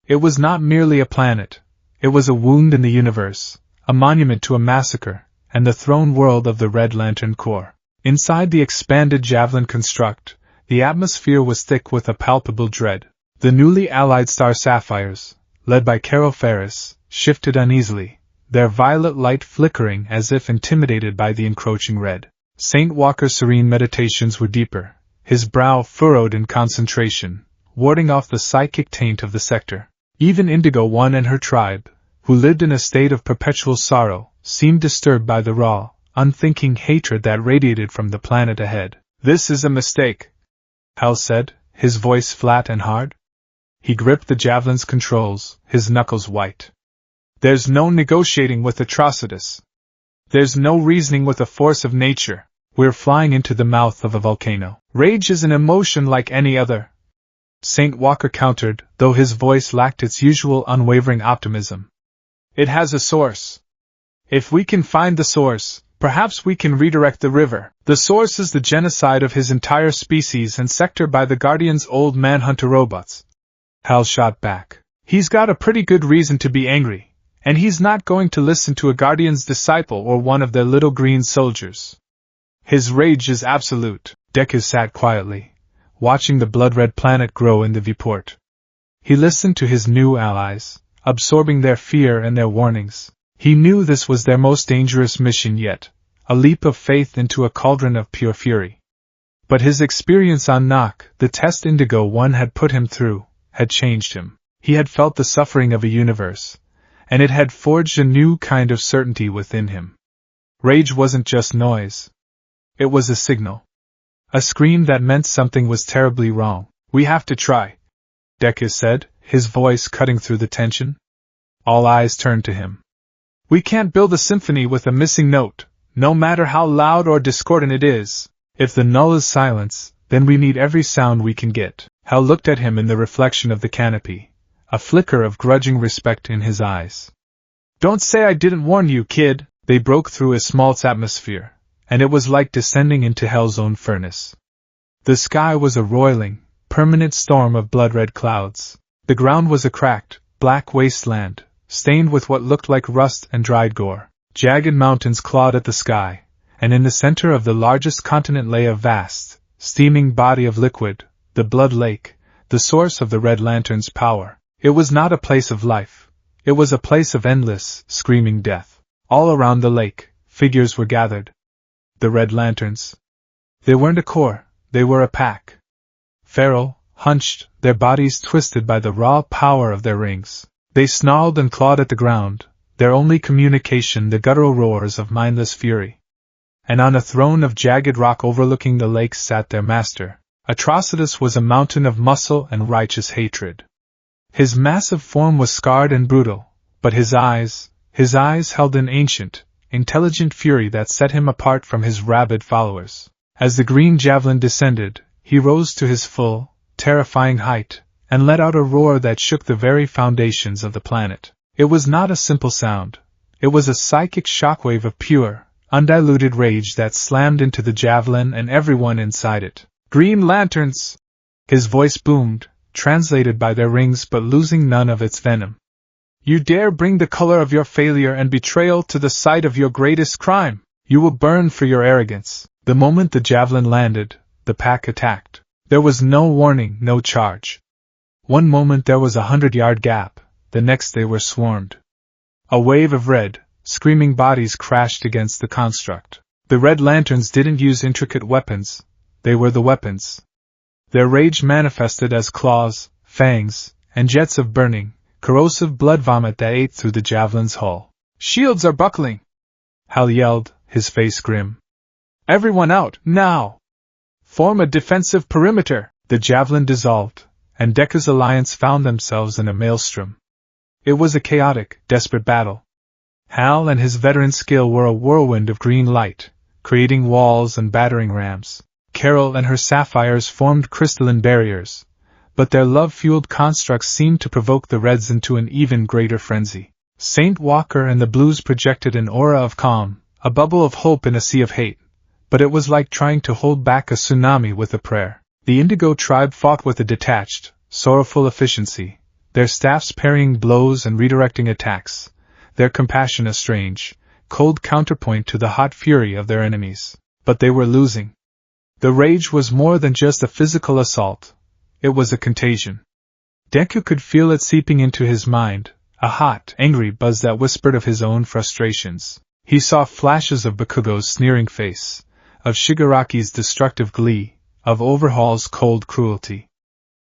It was not merely a planet. It was a wound in the universe, a monument to a massacre, and the throne world of the Red Lantern Corps. Inside the expanded javelin construct, the atmosphere was thick with a palpable dread. The newly allied star sapphires, led by Carol Ferris, shifted uneasily, their violet light flickering as if intimidated by the encroaching red. Saint Walker's serene meditations were deeper, his brow furrowed in concentration, warding off the psychic taint of the sector. Even Indigo One and her tribe, who lived in a state of perpetual sorrow, seemed disturbed by the raw, unthinking hatred that radiated from the planet ahead. This is a mistake, Hal said, his voice flat and hard. He gripped the javelin's controls, his knuckles white. There's no negotiating with Atrocitus. There's no reasoning with a force of nature. We're flying into the mouth of a volcano. Rage is an emotion like any other, Saint Walker countered, though his voice lacked its usual unwavering optimism. It has a source. If we can find the source, perhaps we can redirect the river. The source is the genocide of his entire species and sector by the Guardian's old manhunter robots. Hal shot back. He's got a pretty good reason to be angry, and he's not going to listen to a Guardian's disciple or one of their little green soldiers. His rage is absolute. Deku sat quietly, watching the blood-red planet grow in the viewport. He listened to his new allies, absorbing their fear and their warnings. He knew this was their most dangerous mission yet, a leap of faith into a cauldron of pure fury. But his experience on Nock, the test Indigo One had put him through, had changed him. He had felt the suffering of a universe, and it had forged a new kind of certainty within him. Rage wasn't just noise. It was a signal. A scream that meant something was terribly wrong. We have to try, Deku said, his voice cutting through the tension. All eyes turned to him. We can't build a symphony with a missing note, no matter how loud or discordant it is. If the null is silence, then we need every sound we can get. Hal looked at him in the reflection of the canopy, a flicker of grudging respect in his eyes. Don't say I didn't warn you, kid. They broke through Ismalt's atmosphere, and it was like descending into hell's own furnace. The sky was a roiling, permanent storm of blood-red clouds. The ground was a cracked, black wasteland, stained with what looked like rust and dried gore. Jagged mountains clawed at the sky, and in the center of the largest continent lay a vast, steaming body of liquid, the Blood Lake, the source of the Red Lantern's power. It was not a place of life. It was a place of endless, screaming death. All around the lake, figures were gathered. The Red Lanterns. They weren't a corps, they were a pack. Feral, hunched, their bodies twisted by the raw power of their rings. They snarled and clawed at the ground, their only communication the guttural roars of mindless fury. And on a throne of jagged rock overlooking the lake sat their master. Atrocitus was a mountain of muscle and righteous hatred. His massive form was scarred and brutal, but his eyes held an ancient, intelligent fury that set him apart from his rabid followers. As the green javelin descended, he rose to his full, terrifying height, and let out a roar that shook the very foundations of the planet. It was not a simple sound. It was a psychic shockwave of pure, undiluted rage that slammed into the javelin and everyone inside it. "Green lanterns!" His voice boomed, translated by their rings but losing none of its venom. "You dare bring the color of your failure and betrayal to the site of your greatest crime! You will burn for your arrogance!" The moment the javelin landed, the pack attacked. There was no warning, no charge. One moment there was a 100-yard gap, the next they were swarmed. A wave of red, screaming bodies crashed against the construct. The Red Lanterns didn't use intricate weapons, they were the weapons. Their rage manifested as claws, fangs, and jets of burning, corrosive blood vomit that ate through the javelin's hull. "Shields are buckling!" Hal yelled, his face grim. "Everyone out, now! Form a defensive perimeter!" The javelin dissolved, and Deku's alliance found themselves in a maelstrom. It was a chaotic, desperate battle. Hal and his veteran skill were a whirlwind of green light, creating walls and battering rams. Carol and her sapphires formed crystalline barriers, but their love-fueled constructs seemed to provoke the Reds into an even greater frenzy. Saint Walker and the Blues projected an aura of calm, a bubble of hope in a sea of hate, but it was like trying to hold back a tsunami with a prayer. The Indigo tribe fought with a detached, sorrowful efficiency, their staffs parrying blows and redirecting attacks, their compassion a strange, cold counterpoint to the hot fury of their enemies. But they were losing. The rage was more than just a physical assault, it was a contagion. Deku could feel it seeping into his mind, a hot, angry buzz that whispered of his own frustrations. He saw flashes of Bakugo's sneering face, of Shigaraki's destructive glee, of Overhaul's cold cruelty.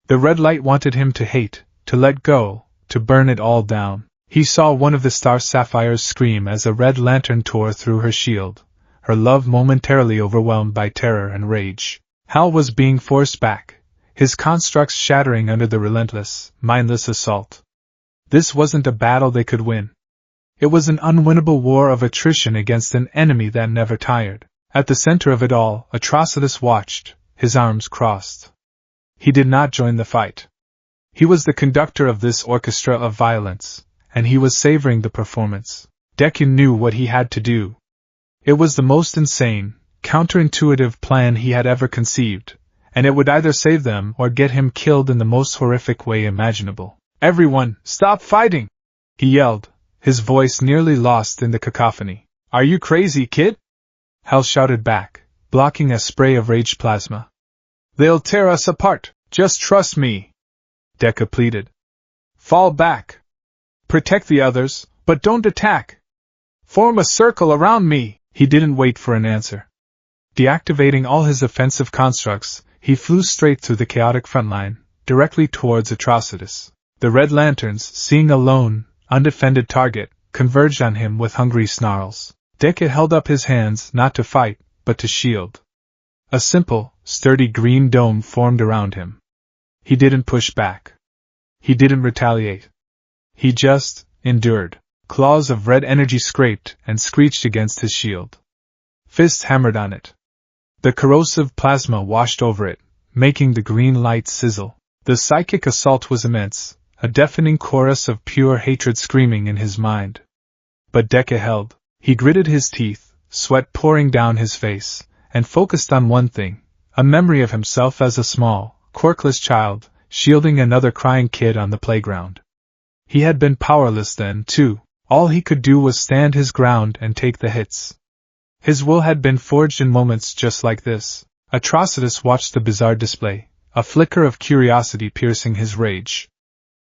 The red light wanted him to hate, to let go, to burn it all down. He saw one of the star sapphires scream as a red lantern tore through her shield, her love momentarily overwhelmed by terror and rage. Hal was being forced back, his constructs shattering under the relentless, mindless assault. This wasn't a battle they could win. It was an unwinnable war of attrition against an enemy that never tired. At the center of it all, Atrocitus watched, his arms crossed. He did not join the fight. He was the conductor of this orchestra of violence, and he was savoring the performance. Deku knew what he had to do. It was the most insane, counterintuitive plan he had ever conceived, and it would either save them or get him killed in the most horrific way imaginable. "Everyone, stop fighting!" he yelled, his voice nearly lost in the cacophony. "Are you crazy, kid?" Hal shouted back, blocking a spray of rage plasma. "They'll tear us apart, just trust me," Deku pleaded. "Fall back. Protect the others, but don't attack. Form a circle around me." He didn't wait for an answer. Deactivating all his offensive constructs, he flew straight through the chaotic front line, directly towards Atrocitus. The Red Lanterns, seeing a lone, undefended target, converged on him with hungry snarls. Deku held up his hands not to fight, but to shield. A simple, sturdy green dome formed around him. He didn't push back. He didn't retaliate. He just endured. Claws of red energy scraped and screeched against his shield. Fists hammered on it. The corrosive plasma washed over it, making the green light sizzle. The psychic assault was immense, a deafening chorus of pure hatred screaming in his mind. But Deku held. He gritted his teeth, sweat pouring down his face, and focused on one thing, a memory of himself as a small, quirkless child, shielding another crying kid on the playground. He had been powerless then, too. All he could do was stand his ground and take the hits. His will had been forged in moments just like this. Atrocitus watched the bizarre display, a flicker of curiosity piercing his rage.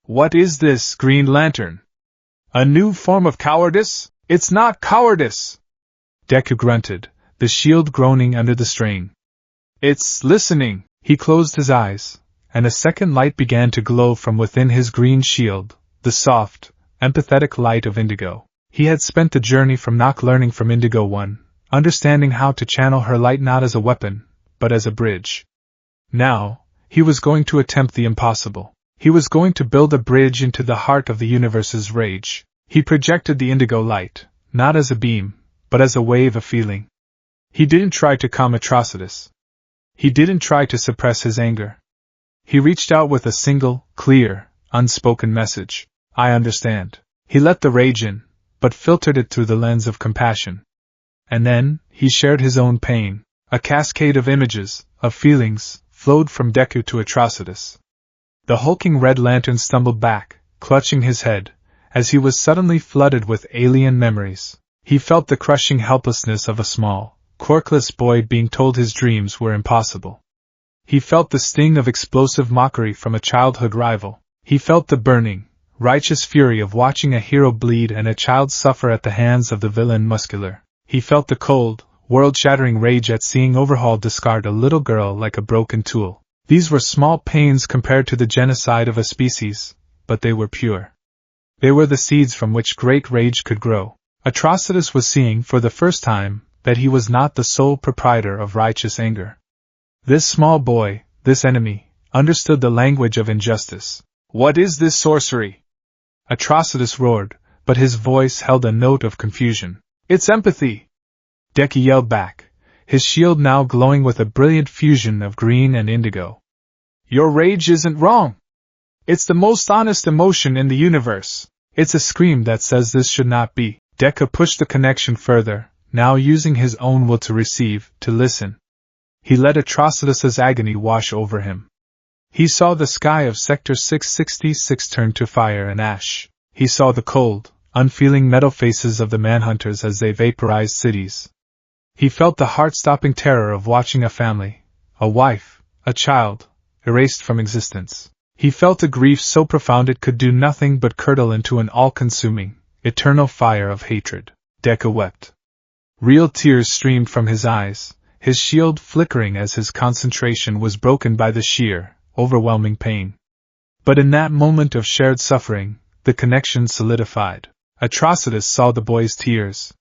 "What is this, Green Lantern? A new form of cowardice? It's not cowardice!" Deku grunted, the shield groaning under the strain. "It's listening." He closed his eyes, and a second light began to glow from within his green shield, the soft, empathetic light of Indigo. He had spent the journey from Nock learning from Indigo 1, understanding how to channel her light not as a weapon, but as a bridge. Now, he was going to attempt the impossible. He was going to build a bridge into the heart of the universe's rage. He projected the Indigo light, not as a beam, but as a wave of feeling. He didn't try to calm Atrocitus. He didn't try to suppress his anger. He reached out with a single, clear, unspoken message. I understand. He let the rage in, but filtered it through the lens of compassion. And then, he shared his own pain. A cascade of images, of feelings, flowed from Deku to Atrocitus. The hulking Red Lantern stumbled back, clutching his head, as he was suddenly flooded with alien memories. He felt the crushing helplessness of a small, quirkless boy being told his dreams were impossible. He felt the sting of explosive mockery from a childhood rival. He felt the burning, righteous fury of watching a hero bleed and a child suffer at the hands of the villain Muscular. He felt the cold, world-shattering rage at seeing Overhaul discard a little girl like a broken tool. These were small pains compared to the genocide of a species, but they were pure. They were the seeds from which great rage could grow. Atrocitus was seeing for the first time that he was not the sole proprietor of righteous anger. This small boy, this enemy, understood the language of injustice. What is this sorcery? Atrocitus roared, but his voice held a note of confusion. It's empathy! Deku yelled back, his shield now glowing with a brilliant fusion of green and indigo. Your rage isn't wrong. It's the most honest emotion in the universe. It's a scream that says this should not be. Deku pushed the connection further, now using his own will to receive, to listen. He let Atrocitus's agony wash over him. He saw the sky of Sector 666 turn to fire and ash. He saw the cold, unfeeling metal faces of the manhunters as they vaporized cities. He felt the heart-stopping terror of watching a family, a wife, a child, erased from existence. He felt a grief so profound it could do nothing but curdle into an all-consuming, eternal fire of hatred. Deku wept. Real tears streamed from his eyes, his shield flickering as his concentration was broken by the sheer, overwhelming pain. But in that moment of shared suffering, the connection solidified. Atrocitus saw the boy's tears.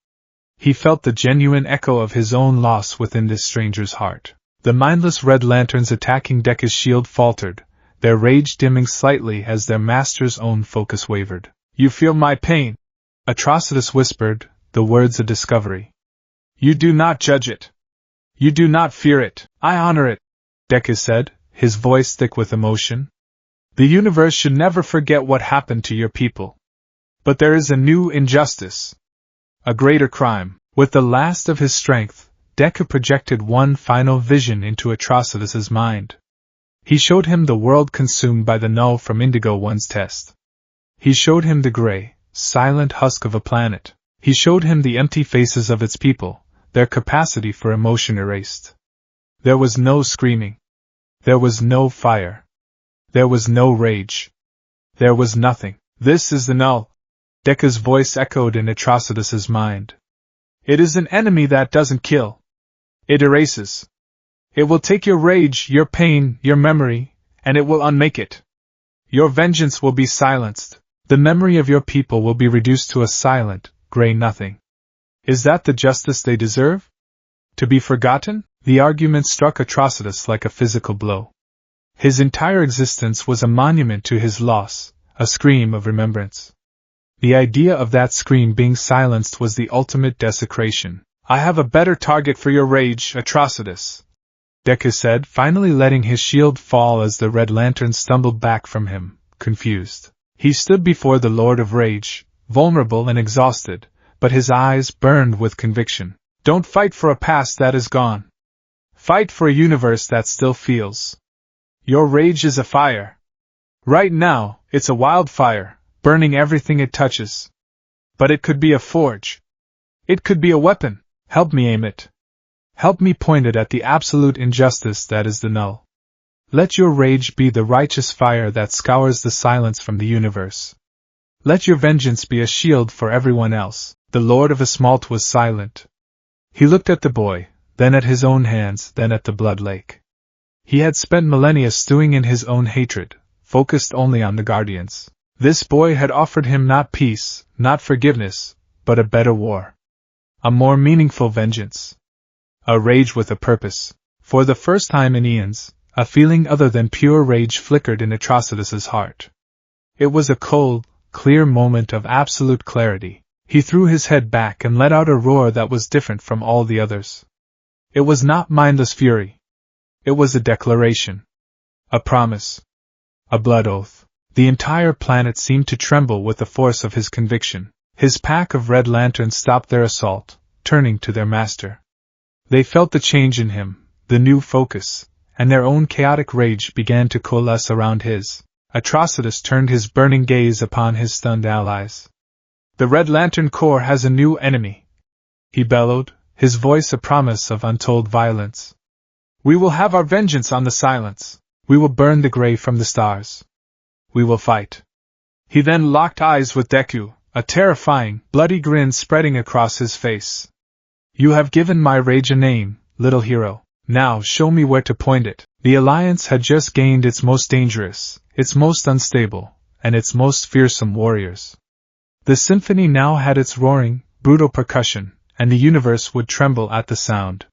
He felt the genuine echo of his own loss within this stranger's heart. The mindless Red Lanterns attacking Deku's shield faltered, their rage dimming slightly as their master's own focus wavered. You feel my pain, Atrocitus whispered, the words a discovery. You do not judge it. You do not fear it. I honor it, Deku said, his voice thick with emotion. The universe should never forget what happened to your people. But there is a new injustice. A greater crime. With the last of his strength, Deku projected one final vision into Atrocitus's mind. He showed him the world consumed by the null from Indigo One's test. He showed him the gray, silent husk of a planet. He showed him the empty faces of its people, their capacity for emotion erased. There was no screaming. There was no fire. There was no rage. There was nothing. This is the null. Deku's voice echoed in Atrocitus's mind. It is an enemy that doesn't kill. It erases. It will take your rage, your pain, your memory, and it will unmake it. Your vengeance will be silenced. The memory of your people will be reduced to a silent, gray nothing. Is that the justice they deserve? To be forgotten? The argument struck Atrocitus like a physical blow. His entire existence was a monument to his loss, a scream of remembrance. The idea of that scream being silenced was the ultimate desecration. I have a better target for your rage, Atrocitus, Deku said, finally letting his shield fall as the Red Lantern stumbled back from him, confused. He stood before the Lord of Rage, vulnerable and exhausted, but his eyes burned with conviction. Don't fight for a past that is gone. Fight for a universe that still feels. Your rage is a fire. Right now, it's a wildfire, burning everything it touches. But it could be a forge. It could be a weapon. Help me aim it. Help me point it at the absolute injustice that is the null. Let your rage be the righteous fire that scours the silence from the universe. Let your vengeance be a shield for everyone else. The Lord of Asmalt was silent. He looked at the boy, then at his own hands, then at the blood lake. He had spent millennia stewing in his own hatred, focused only on the Guardians. This boy had offered him not peace, not forgiveness, but a better war. A more meaningful vengeance. A rage with a purpose. For the first time in eons, a feeling other than pure rage flickered in Atrocitus's heart. It was a cold, clear moment of absolute clarity. He threw his head back and let out a roar that was different from all the others. It was not mindless fury. It was a declaration. A promise. A blood oath. The entire planet seemed to tremble with the force of his conviction. His pack of red lanterns stopped their assault, turning to their master. They felt the change in him, the new focus, and their own chaotic rage began to coalesce around his. Atrocitus turned his burning gaze upon his stunned allies. "The Red Lantern Corps has a new enemy," he bellowed, his voice a promise of untold violence. "We will have our vengeance on the Silence. We will burn the gray from the stars. We will fight." He then locked eyes with Deku, a terrifying, bloody grin spreading across his face. "You have given my rage a name, little hero. Now show me where to point it." The Alliance had just gained its most dangerous, its most unstable, and its most fearsome warriors. The symphony now had its roaring, brutal percussion, and the universe would tremble at the sound.